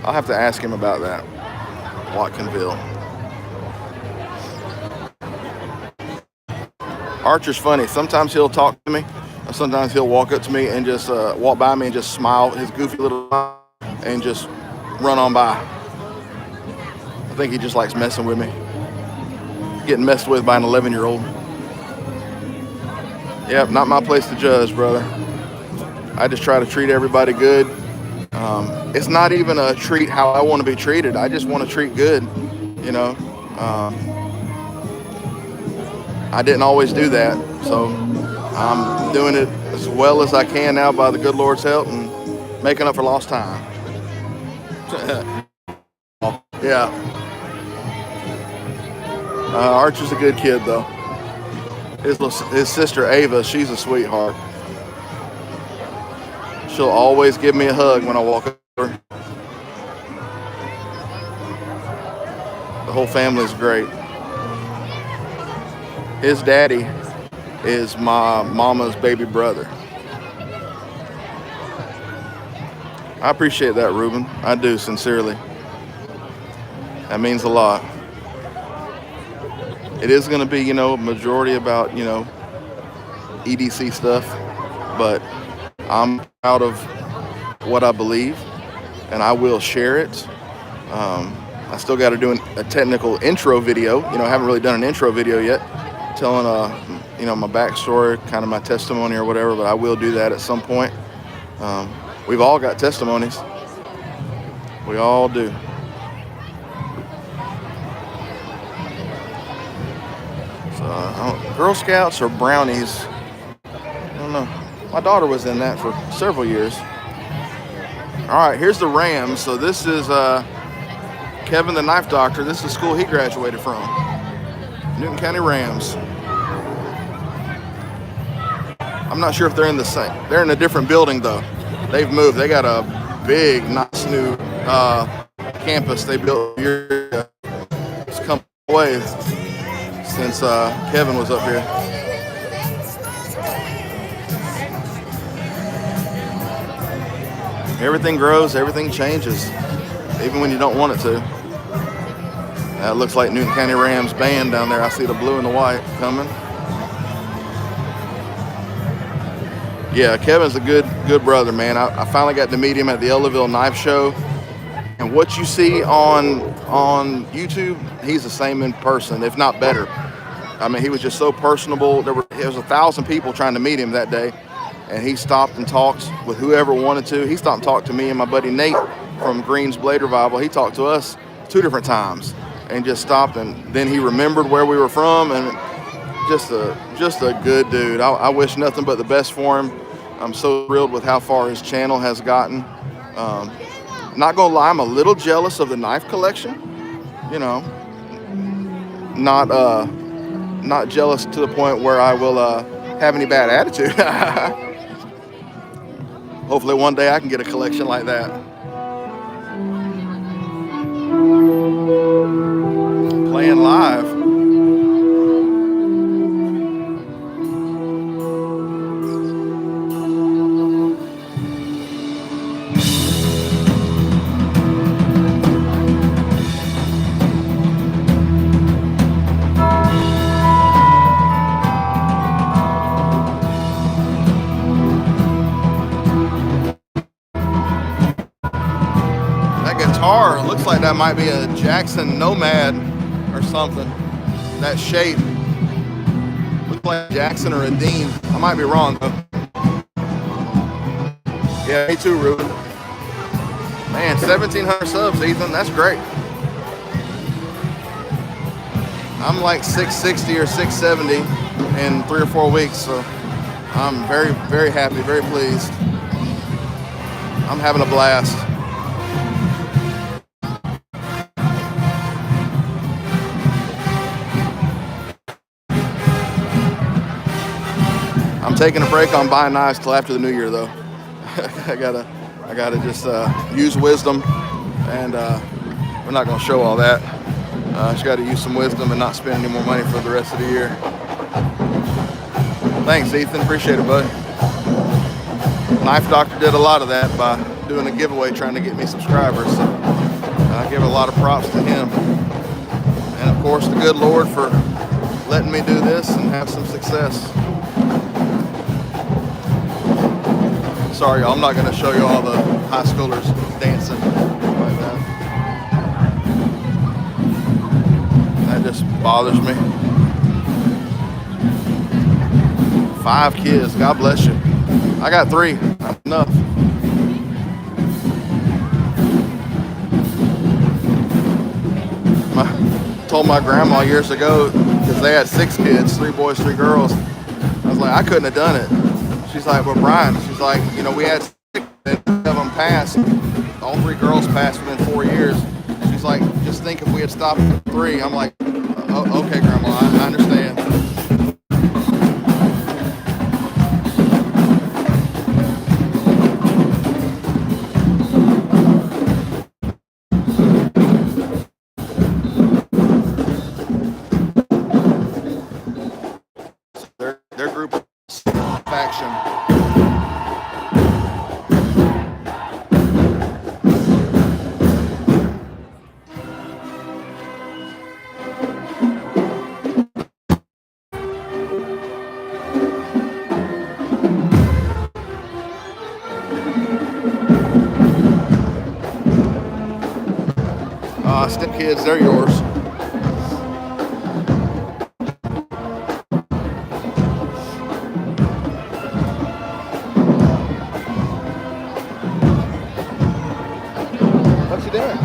I'll have to ask him about that. Watkinsville. Archer's funny. Sometimes he'll talk to me, and sometimes he'll walk up to me and just walk by me and just smile his goofy little smile and just run on by. I think he just likes messing with me. Getting messed with by an 11-year-old. Yep, not my place to judge, brother. I just try to treat everybody good. It's not even a treat how I want to be treated. I just want to treat good, you know. I didn't always do that, so I'm doing it as well as I can now by the good Lord's help and making up for lost time. Yeah. Archer's a good kid, though. His sister Ava, she's a sweetheart. She'll always give me a hug when I walk over. The whole family's great. His daddy is my mama's baby brother. I appreciate that, Ruben. I do, sincerely. That means a lot. It is going to be, majority about, EDC stuff, but I'm proud of what I believe, and I will share it. I still got to do a technical intro video. I haven't really done an intro video yet, telling, my backstory, kind of my testimony or whatever, but I will do that at some point. We've all got testimonies. We all do. So, Girl Scouts or brownies, I don't know. My daughter was in that for several years. All right, here's the Rams. So this is Kevin the Knife Doctor. This is the school he graduated from. Newton County Rams. I'm not sure if they're in the same. They're in a different building though. They've moved. They got a big, nice new campus they built here. It's come away since Kevin was up here. Everything grows, everything changes, even when you don't want it to. That looks like Newton County Rams band down there. I see the blue and the white coming. Yeah, Kevin's a good brother, man. I finally got to meet him at the Ellaville Knife Show. And what you see on YouTube, he's the same in person, if not better. I mean, he was just so personable. There was 1,000 people trying to meet him that day. And he stopped and talked with whoever wanted to. He stopped and talked to me and my buddy Nate from Green's Blade Revival. He talked to us 2 different times and just stopped. And then he remembered where we were from, and just a good dude. I wish nothing but the best for him. I'm so thrilled with how far his channel has gotten. Not gonna lie, I'm a little jealous of the knife collection. Not jealous to the point where I will have any bad attitude. Hopefully one day I can get a collection like that. Playing live. It looks like that might be a Jackson Nomad or something. That shape looks like Jackson or a Dean. I might be wrong though. Yeah, me too, Ruben. Man, 1,700 subs, Ethan. That's great. I'm like 660 or 670 in 3 or 4 weeks, so I'm very, very happy, very pleased. I'm having a blast. I'm taking a break on buying knives till after the new year, though. I gotta just use wisdom, and we're not gonna show all that. Just gotta use some wisdom and not spend any more money for the rest of the year. Thanks, Ethan. Appreciate it, bud. Knife Doctor did a lot of that by doing a giveaway trying to get me subscribers. So I give a lot of props to him, and of course the good Lord for letting me do this and have some success. Sorry, y'all, I'm not going to show you all the high schoolers dancing like that. That just bothers me. 5 kids, God bless you. I got 3, that's enough. I told my grandma years ago, because they had 6 kids, 3 boys, 3 girls. I was like, I couldn't have done it. She's like, well, Brian, she's like, we had 6 of them pass. All 3 girls passed within 4 years. She's like, just think if we had stopped at 3. I'm like, oh, okay, Grandma, I understand. STEM kids, they're yours. What you doing?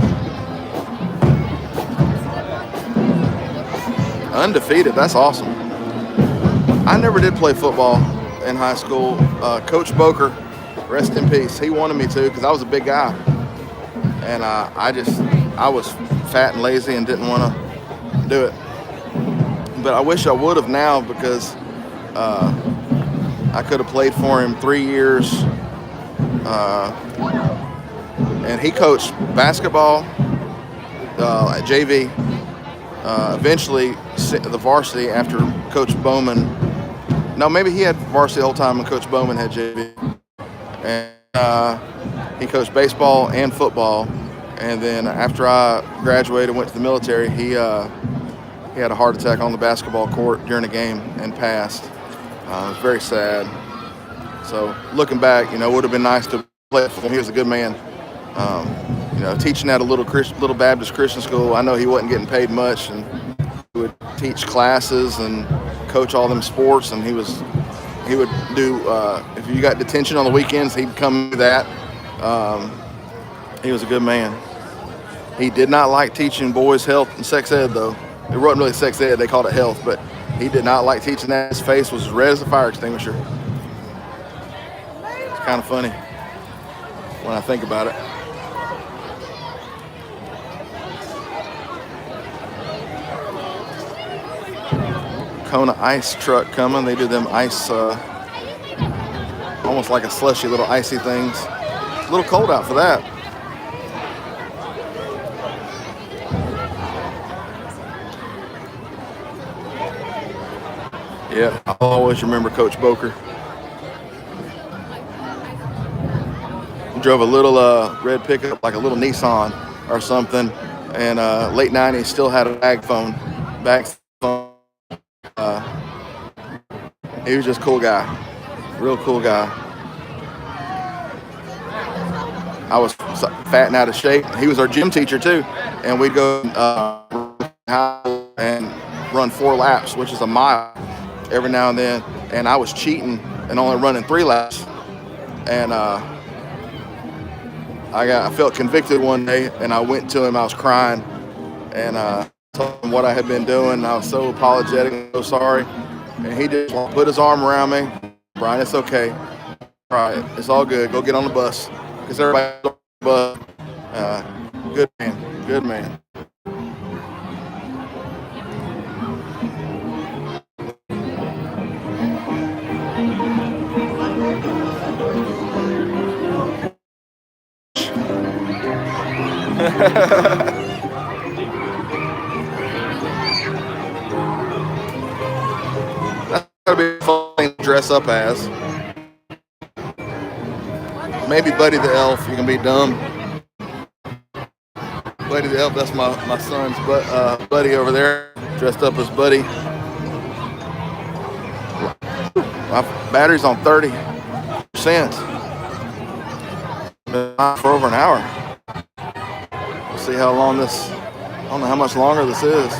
Undefeated, that's awesome. I never did play football in high school. Coach Boker, rest in peace, he wanted me to because I was a big guy. And I was fat and lazy and didn't want to do it. But I wish I would have now because I could have played for him 3 years. And he coached basketball at JV. Eventually, the varsity after Coach Bowman. No, maybe he had varsity the whole time and Coach Bowman had JV. And he coached baseball and football. And then after I graduated, went to the military, he had a heart attack on the basketball court during a game and passed. It was very sad. So looking back, it would have been nice to play for him. He was a good man. Teaching at a little Baptist Christian school, I know he wasn't getting paid much, and he would teach classes and coach all them sports. And he would do if you got detention on the weekends, he'd come do that. He was a good man. He did not like teaching boys health and sex ed, though. It wasn't really sex ed, they called it health, but he did not like teaching that. His face was as red as a fire extinguisher. It's kind of funny when I think about it. Kona ice truck coming. They do them ice, almost like a slushy little icy things. A little cold out for that. Yeah, I'll always remember Coach Boker. He drove a little red pickup, like a little Nissan or something, and late 90s still had a bag phone. He was just a cool guy, real cool guy. I was fat and out of shape. He was our gym teacher too, and we'd go and run 4 laps, which is a mile every now and then. And I was cheating and only running 3 laps. And I felt convicted one day, and I went to him. I was crying, and told him what I had been doing. I was so apologetic, so sorry. And he just put his arm around me. Brian, it's okay. All right, it's all good. Go get on the bus. Because everybody's on the bus. Good man. Good man. That's gotta be fun to dress up as. Maybe Buddy the Elf. You can be dumb. Buddy the Elf. That's my son's buddy over there, dressed up as Buddy. My battery's on 30%. Been on for over an hour. We'll see how long this. I don't know how much longer this is.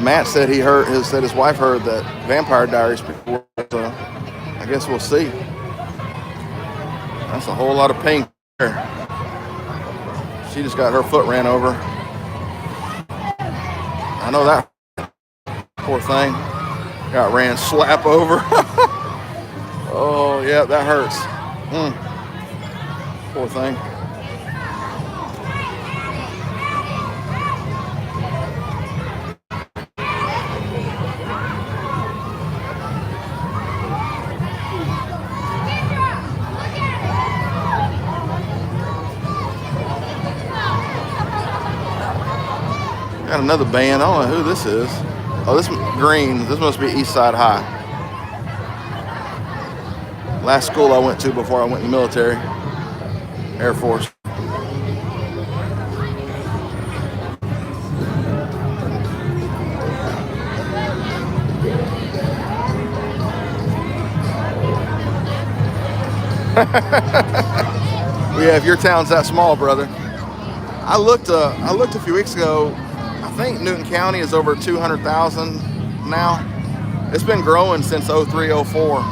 Matt said his wife heard that Vampire Diaries before, so I guess we'll see. That's a whole lot of pain there. She just got her foot ran over. I know that poor thing got ran slap over. Oh yeah, that hurts. Poor thing. Got another band. I don't know who this is. Oh, this green. This must be East Side High. Last school I went to before I went in the military. Air Force. Yeah, if your town's that small, brother. I looked a few weeks ago. I think Newton County is over 200,000 now. It's been growing since 03, 04.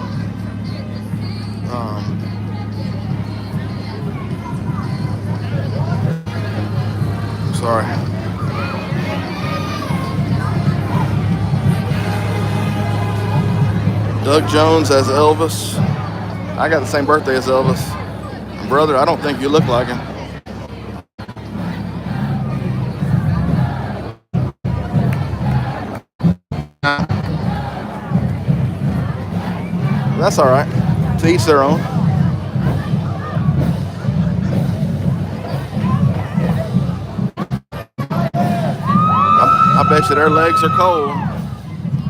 Sorry. Doug Jones as Elvis. I got the same birthday as Elvis. And brother, I don't think you look like him. That's all right. To each their own. I bet you their legs are cold.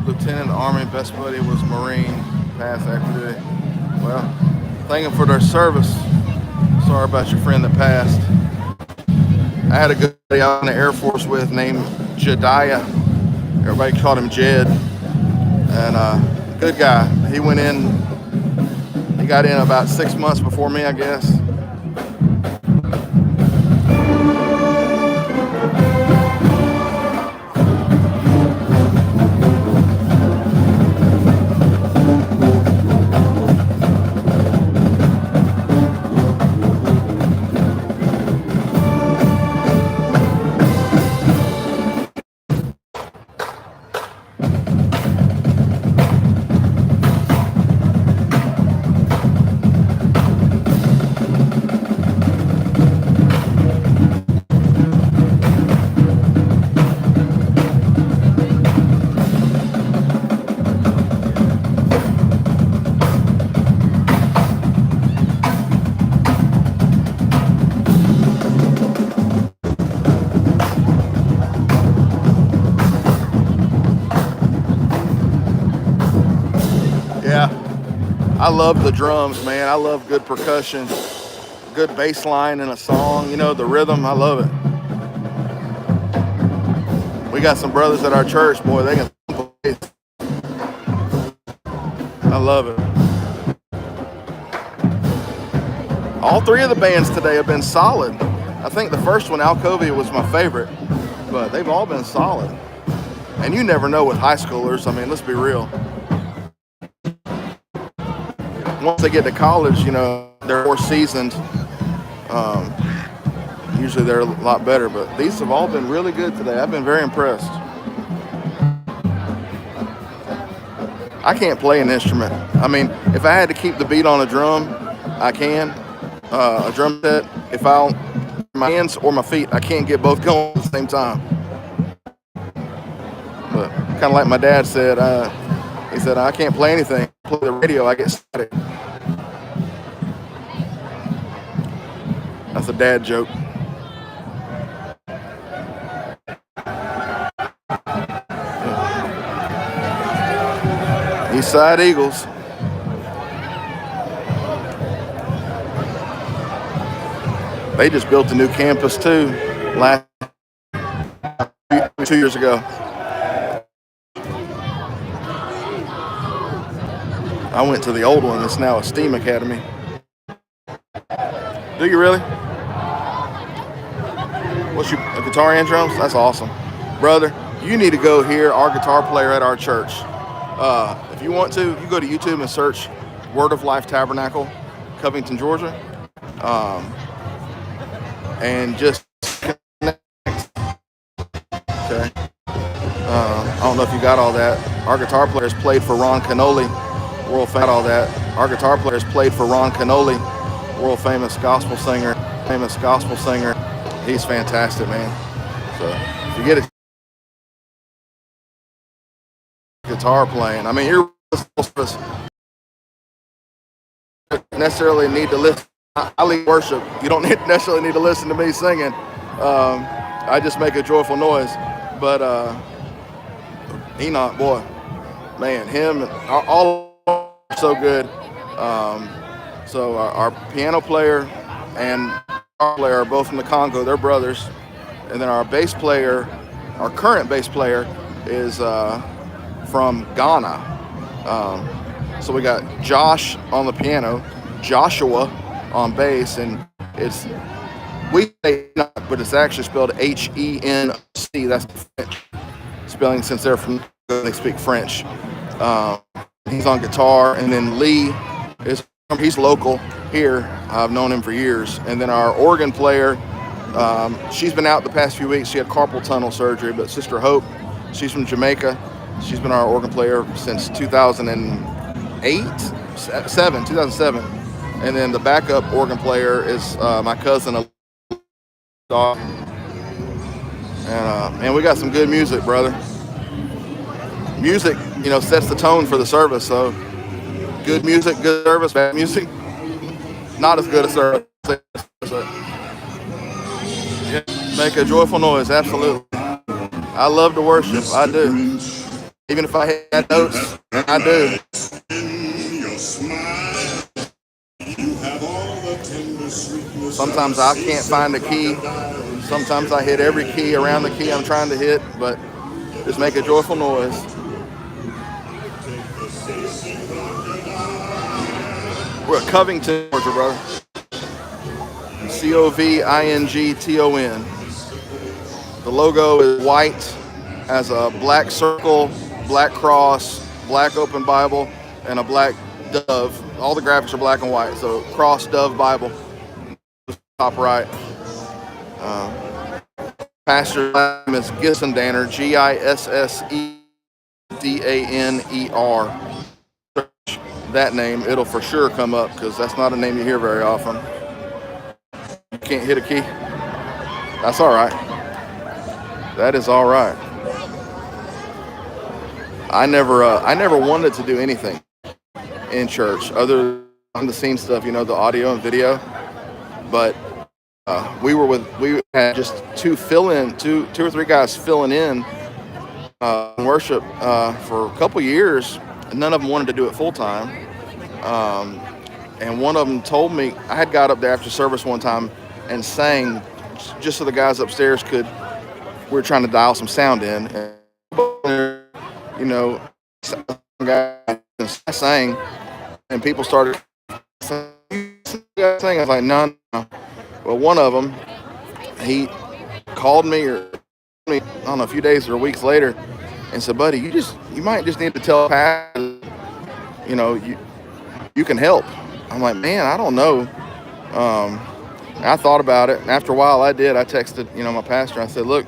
Lieutenant of the Army, best buddy was Marine, passed active duty. Well, thank them for their service. Sorry about your friend that passed. I had a good buddy out in the Air Force with named Jediah. Everybody called him Jed. And good guy. He went in, he got in about 6 months before me, I guess. I love the drums, man. I love good percussion, good bass line in a song. You know, the rhythm, I love it. We got some brothers at our church, boy, they can play. I love it. All three of the bands today have been solid. I think the first one, Alcovia, was my favorite, but they've all been solid. And you never know with high schoolers. I mean, let's be real. Once they get to college, you know, they're more seasoned. Usually they're a lot better, but these have all been really good today. I've been very impressed. I can't play an instrument. I mean, if I had to keep the beat on a drum, I can. A drum set, if I don't, my hands or my feet, I can't get both going at the same time. But kind of like my dad said, he said, I can't play anything. I play the radio, I get static. That's a dad joke. Eastside Eagles. They just built a new campus too, last 2 years ago. I went to the old one. It's now a STEAM Academy. Do you really? What's your guitar and drums? That's awesome. Brother, you need to go hear our guitar player at our church. If you want to, you go to YouTube and search Word of Life Tabernacle, Covington, Georgia. And just connect. Okay. I don't know if you got all that. Our guitar players played for Ron Canoli, world famous. All that. Our guitar players played for Ron Canoli, world famous gospel singer. He's fantastic, man. So if you get a guitar playing, I mean, you're necessarily need to listen. I lead worship. You don't necessarily need to listen to me singing. I just make a joyful noise. But Enoch, boy, man, him, all are so good. So our piano player and our player are both from the Congo. They're brothers. And then our bass player, our current bass player, is from Ghana. So we got Josh on the piano, Joshua on bass, and it's We say Enoch, but it's actually spelled H-E-N-O-C. That's the French spelling, since they're from, they speak French. He's on guitar, and then Lee he's local here. I've known him for years. And then our organ player, she's been out the past few weeks. She had carpal tunnel surgery, but Sister Hope, she's from Jamaica. She's been our organ player since 2007. And then the backup organ player is my cousin. And man, we got some good music, brother. Music, sets the tone for the service. So good music, good service. Bad music, not as good a service. Yeah, make a joyful noise, absolutely. I love to worship, I do. Even if I had notes, I do. Sometimes I can't find a key. Sometimes I hit every key around the key I'm trying to hit, but just make a joyful noise. We're at Covington, Georgia, brother. Covington. The logo is white, has a black circle, black cross, black open Bible, and a black dove. All the graphics are black and white, so cross, dove, Bible. Top right. Pastor's name is Gissendaner, Gissendaner. Search that name, it'll for sure come up, because that's not a name you hear very often. You can't hit a key? That's all right. That is all right. I never wanted to do anything in church other than behind the scenes stuff, the audio and video. But we had just two or three guys filling in worship for a couple years. None of them wanted to do it full time. And one of them told me, I had got up there after service one time and sang just so the guys upstairs we were trying to dial some sound in. And, guys sang, and people started saying, I was like, no. Well, one of them, he called me, I don't know, a few days or weeks later, and said, buddy, you might just need to tell Pastor, you can help. I'm like, man, I don't know. I thought about it, and after a while I did. I texted, my pastor. I said, look,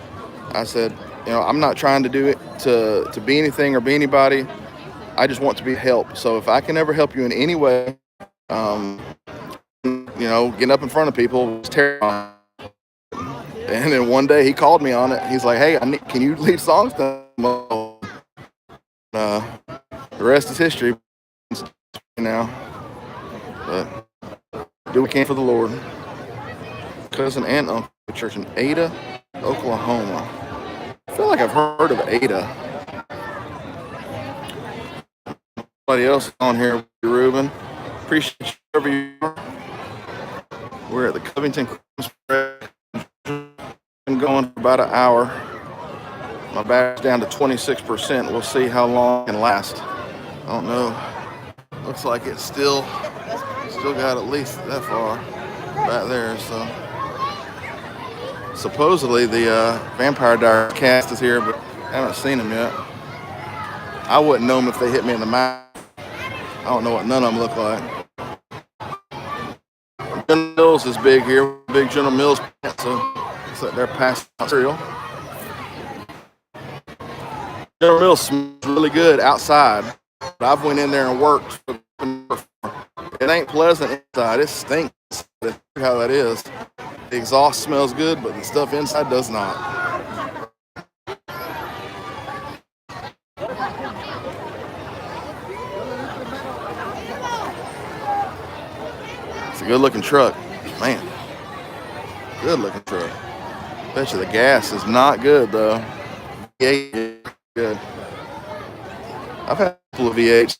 I'm not trying to do it to be anything or be anybody. I just want to be help. So if I can ever help you in any way, getting up in front of people was terrifying. And then one day he called me on it. He's like, hey, can you lead songs to the rest is history now. But do what we can for the Lord. Cousin and uncle church in Ada, Oklahoma. I feel like I've heard of Ada. Somebody else on here, Ruben. Appreciate you wherever you are. We're at the Covington Christmas Parade. Been going for about an hour. My battery's down to 26%. We'll see how long it can last. I don't know. Looks like it's still got at least that far back there. So supposedly the Vampire Diaries cast is here, but I haven't seen them yet. I wouldn't know them if they hit me in the mouth. I don't know what none of them look like. General Mills is big here. Big General Mills plant, so it's like they're passing out cereal. General Mills smells really good outside, but I've went in there and worked. It ain't pleasant inside. It stinks. That's how that is. The exhaust smells good, but the stuff inside does not. It's a good-looking truck. Man, good-looking truck. Bet you the gas is not good, though. V8 is good. I've had a couple of V8s.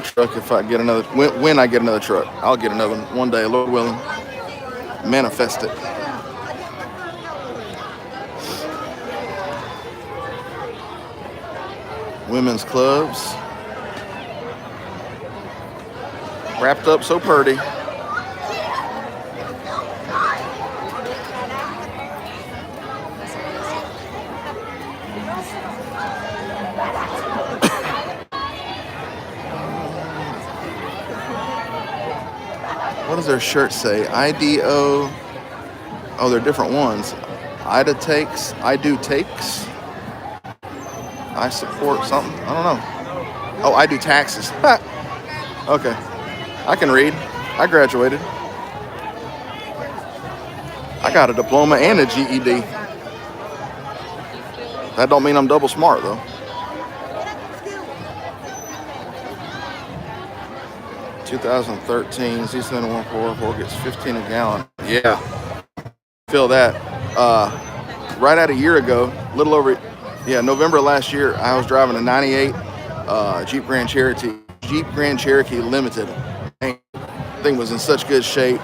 Truck if I get another, when I get another truck. I'll get another one day, Lord willing. Manifest it. Women's clubs. Wrapped up so purty. What does their shirt say? IDO. Oh, they're different ones. Ida takes. I do takes. I support something. I don't know. Oh, I do taxes. Okay. I can read. I graduated. I got a diploma and a GED. That don't mean I'm double smart though. (2013) Z7144 gets 15 a gallon. Yeah, feel that. Right at a year ago, little over, yeah, November last year, I was driving a '98 Jeep Grand Cherokee Limited. And the thing was in such good shape,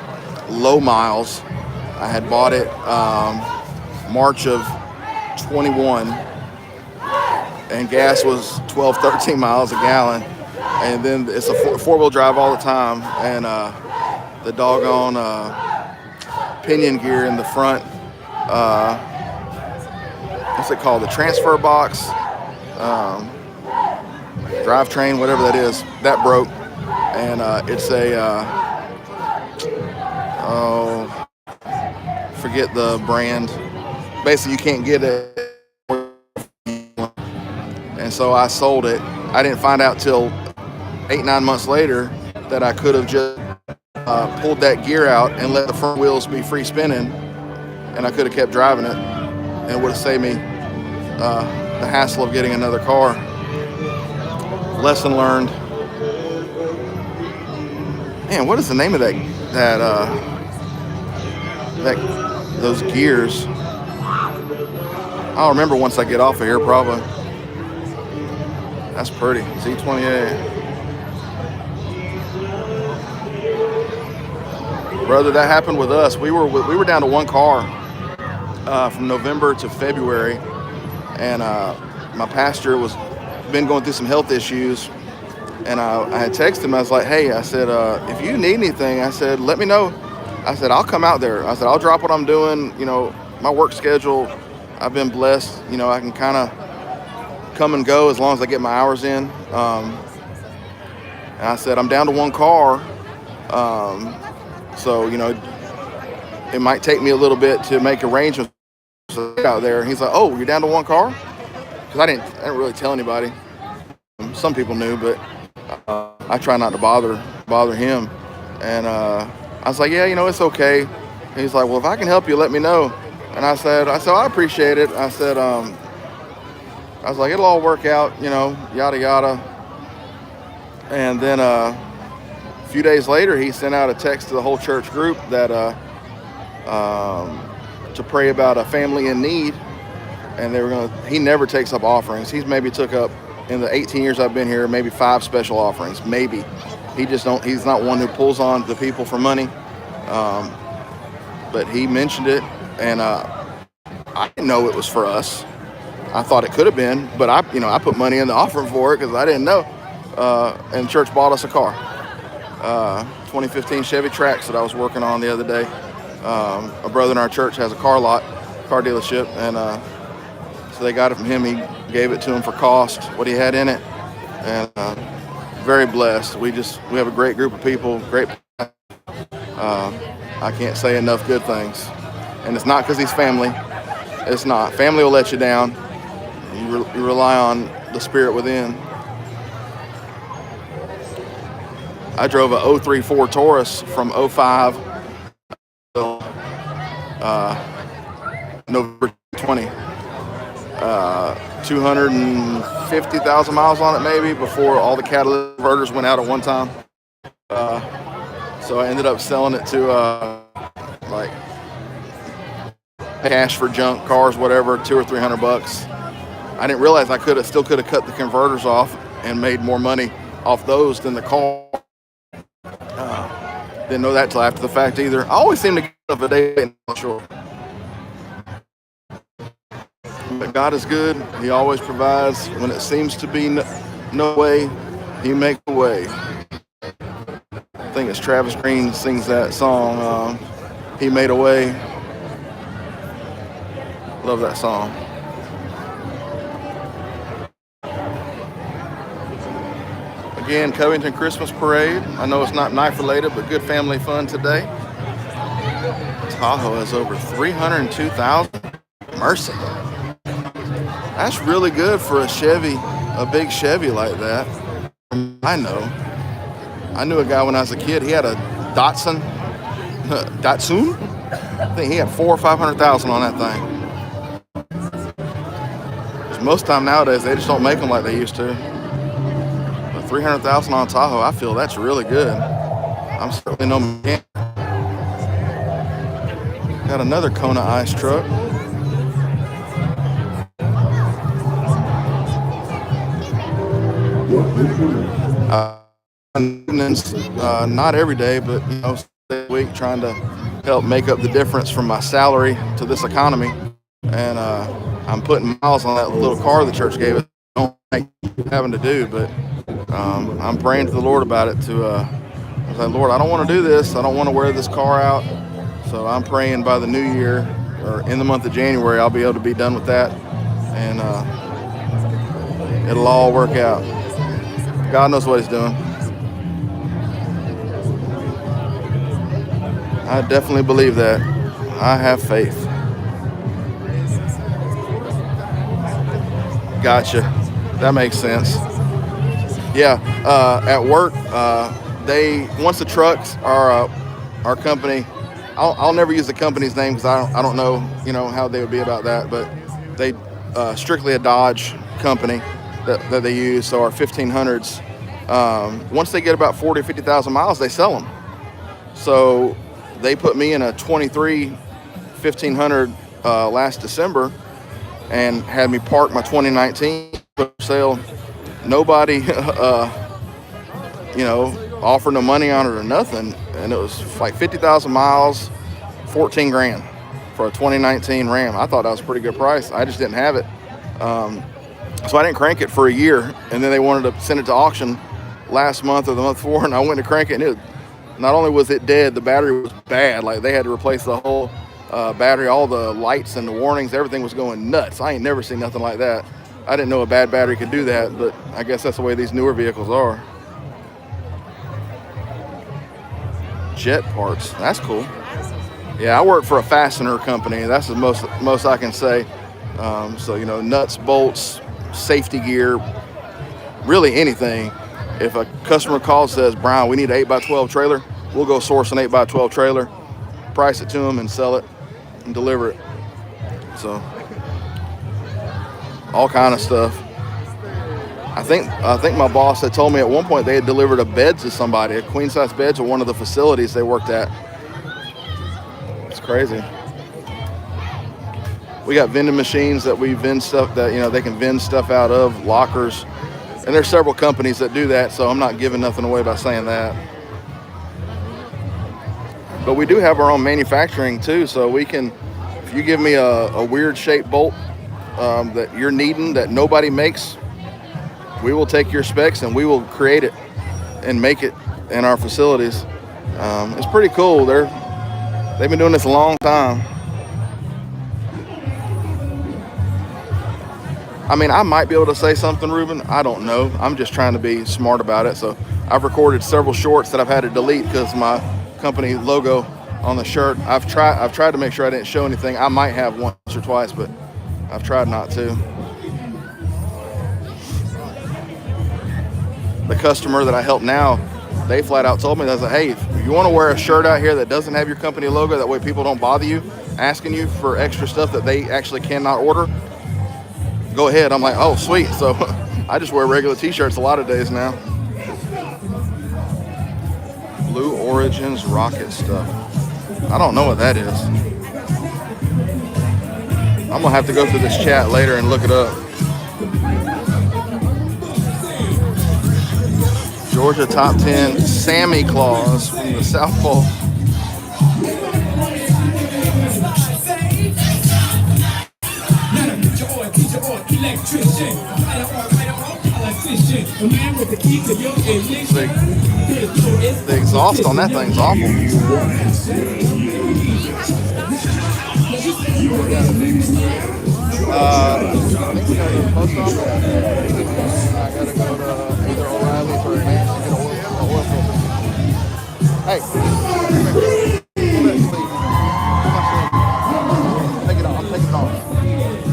low miles. I had bought it March of 21, and gas was 12, 13 miles a gallon. And then it's a four-wheel drive all the time, and the doggone pinion gear in the front, what's it called, the transfer box, drivetrain, whatever that is, that broke. And it's a, forget the brand. Basically, you can't get it. And so I sold it. I didn't find out till 8-9 months later that I could have just pulled that gear out and let the front wheels be free spinning, and I could have kept driving it, and it would have saved me the hassle of getting another car. Lesson learned. Man, what is the name of those gears? I'll remember once I get off of here, probably. That's pretty. Z28. Brother, that happened with us. We were down to one car from November to February, and my pastor was been going through some health issues, and I had texted him. I was like, hey, I said, if you need anything, I said, let me know. I said, I'll come out there. I said, I'll drop what I'm doing. You know, my work schedule, I've been blessed. You know, I can kind of come and go as long as I get my hours in. And I said, I'm down to one car. So, you know, it might take me a little bit to make arrangements out there. And he's like, oh, you're down to one car? Because I didn't really tell anybody. Some people knew, but I try not to bother him. And I was like, yeah, you know, it's okay. And he's like, well, if I can help you, let me know. And I said, I appreciate it. I said, I was like, it'll all work out, you know, yada, yada. And then a few days later, he sent out a text to the whole church group that to pray about a family in need. And he never takes up offerings. He's maybe took up, in the 18 years I've been here, maybe 5 special offerings, maybe. He's not one who pulls on the people for money. But he mentioned it, and I didn't know it was for us. I thought it could have been, but I put money in the offering for it because I didn't know. And church bought us a car, 2015 Chevy Trax that I was working on the other day. A brother in our church has a car dealership, and so they got it from him. He gave it to him for cost, what he had in it, and very blessed. We have a great group of people. Great. I can't say enough good things, and it's not because he's family. It's not. Family will let you down. You rely on the spirit within. I drove a 03 Ford Taurus from 05 till November 20. 250,000 miles on it maybe before all the catalytic converters went out at one time. So I ended up selling it to like cash for junk cars, whatever, $200 or $300. I didn't realize I still could have cut the converters off and made more money off those than the car. Didn't know that till after the fact either. I always seem to get up a day, not sure. But God is good. He always provides. When it seems to be no way, he makes a way. I think it's Travis Green sings that song. He Made a Way. Love that song. Again, Covington Christmas Parade. I know it's not knife related, but good family fun today. Tahoe has over 302,000. Mercy. That's really good for a Chevy, a big Chevy like that. I know. I knew a guy when I was a kid. He had a Datsun. I think he had 400,000 or 500,000 on that thing. Because most time nowadays they just don't make them like they used to. But 300,000 on Tahoe, I feel that's really good. I'm certainly no mechanic. Got another Kona ice truck. Not every day, but a week, trying to help make up the difference from my salary to this economy. And I'm putting miles on that little car the church gave us. I don't like having to do, but I'm praying to the Lord about it. I was like, Lord, I don't want to do this. I don't want to wear this car out. So I'm praying by the new year, or in the month of January, I'll be able to be done with that, and it'll all work out. God knows what He's doing. I definitely believe that. I have faith. Gotcha. That makes sense. Yeah. At work, once the trucks are our company. I'll never use the company's name because I don't know how they would be about that, but they strictly a Dodge company that they use. So our 1500s, once they get about 40 or 50,000 miles, they sell them. So they put me in a 23 1500 last December and had me park my 2019 for sale. Nobody offered no money on it or nothing, and it was like 50,000 miles, 14 grand for a 2019 Ram. I thought that was a pretty good price. I just didn't have it, so I didn't crank it for a year, and then they wanted to send it to auction last month or the month before, and I went to crank it, and not only was it dead, the battery was bad. Like, they had to replace the whole battery, all the lights and the warnings, everything was going nuts. I ain't never seen nothing like that. I didn't know a bad battery could do that, but I guess that's the way these newer vehicles are. Jet parts, that's cool. Yeah, I work for a fastener company. That's the most I can say. So nuts, bolts, safety gear, really anything. If a customer calls and says, Brian, we need an 8x12 trailer, we'll go source an 8x12 trailer, price it to them, and sell it and deliver it. So all kind of stuff. I think my boss had told me at one point they had delivered a bed to somebody, a queen size bed to one of the facilities they worked at. It's crazy. We got vending machines that we vend stuff that they can vend stuff out of, lockers, and there's several companies that do that. So I'm not giving nothing away by saying that. But we do have our own manufacturing too, so we can. If you give me a weird shaped bolt that you're needing that nobody makes, we will take your specs and we will create it and make it in our facilities. It's pretty cool. They've been doing this a long time. I mean, I might be able to say something, Ruben. I don't know. I'm just trying to be smart about it. So I've recorded several shorts that I've had to delete because my company logo on the shirt. I've tried to make sure I didn't show anything. I might have once or twice, but I've tried not to. The customer that I help now, they flat out told me, they said, hey, if you want to wear a shirt out here that doesn't have your company logo, that way people don't bother you asking you for extra stuff that they actually cannot order, go ahead. I'm like, oh, sweet. So I just wear regular t-shirts a lot of days now. Blue Origins rocket stuff. I don't know what that is. I'm gonna have to go through this chat later and look it up. Georgia top 10 Sammy Claus from the South Pole. The exhaust on that thing's awful. I think we gotta go to the post office. I gotta go to either O'Reilly's or Advance to get an oil filter. Hey, come here. Pull that sleeve. Pull my sleeve. Take it off. I'm taking it off.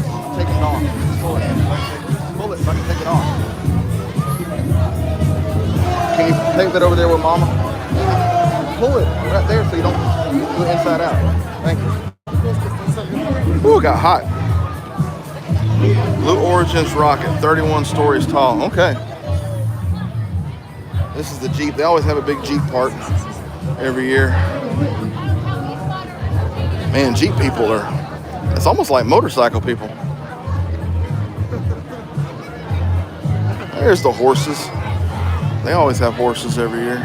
I'm taking it off. Just pull it. Pull it so I can take it off. Can you take that over there with Mama? Pull it right there so you don't do it inside out. Thank you. Ooh, it got hot. Blue Origins rocket, 31 stories tall. Okay. This is the Jeep. They always have a big Jeep park every year. Man, Jeep people it's almost like motorcycle people. There's the horses. They always have horses every year.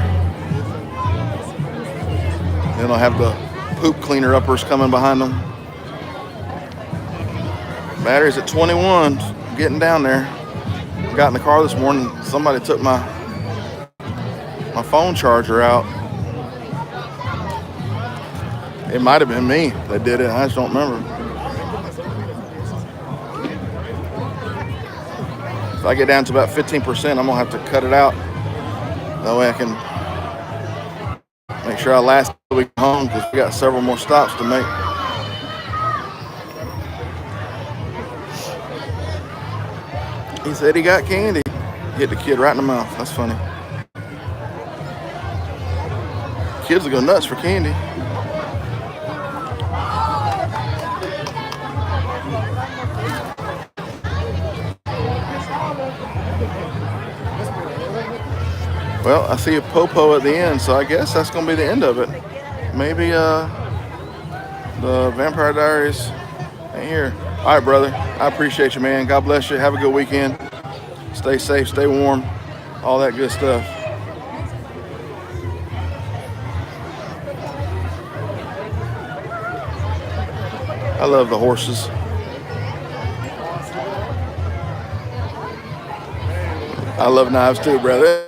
They don't have the poop cleaner uppers coming behind them. Battery's at 21, getting down there. Got in the car this morning, somebody took my phone charger out. It might have been me that did it, I just don't remember. If I get down to about 15%, I'm gonna have to cut it out. That way I can make sure I last till we get home, because we got several more stops to make. He said he got candy. Hit the kid right in the mouth. That's funny. Kids will go nuts for candy. Well, I see a popo at the end, so I guess that's going to be the end of it. Maybe the Vampire Diaries ain't here. All right, brother. I appreciate you, man. God bless you. Have a good weekend. Stay safe, stay warm, all that good stuff. I love the horses. I love knives too, brother.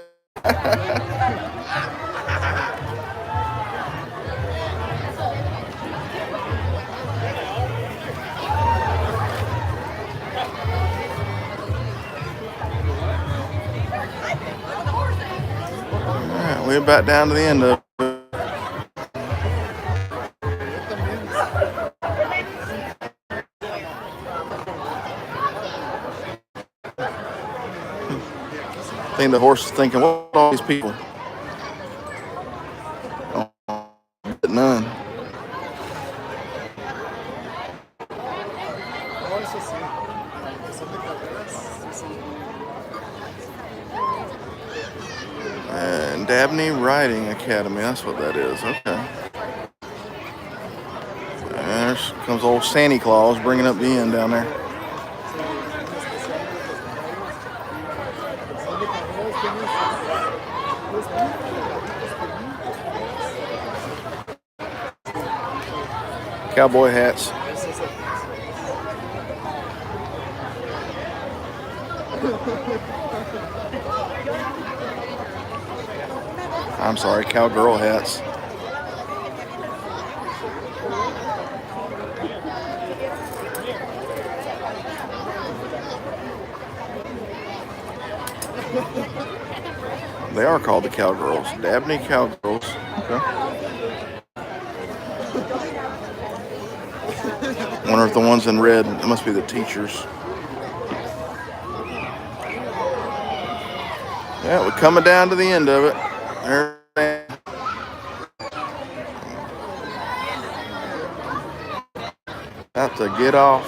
We're about down to the end of it. I think the horse is thinking, what are all these people? Oh, none. And Dabney Riding Academy, that's what that is. Okay. And there comes old Santa Claus bringing up the end down there. Cowboy hats. I'm sorry, cowgirl hats. They are called the cowgirls. Dabney cowgirls. Okay. Wonder if the ones in red, it must be the teachers. Yeah, we're coming down to the end of it. Have to get off.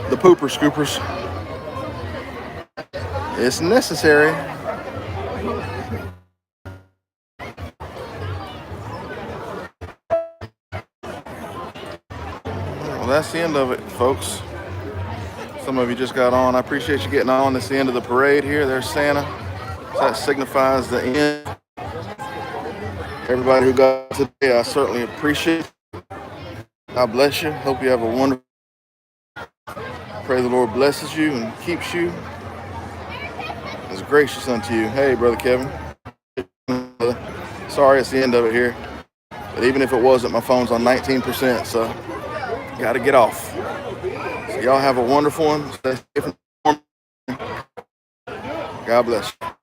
The pooper scoopers. It's necessary. Well, that's the end of it, folks. Some of you just got on. I appreciate you getting on. That's the end of the parade here. There's Santa. So that signifies the end. Everybody who got today, I certainly appreciate it. God bless you. Hope you have a wonderful. Pray the Lord blesses you and keeps you. Is gracious unto you. Hey, Brother Kevin. Sorry, it's the end of it here. But even if it wasn't, my phone's on 19%, so got to get off. So y'all have a wonderful one. Stay safe and warm. God bless you.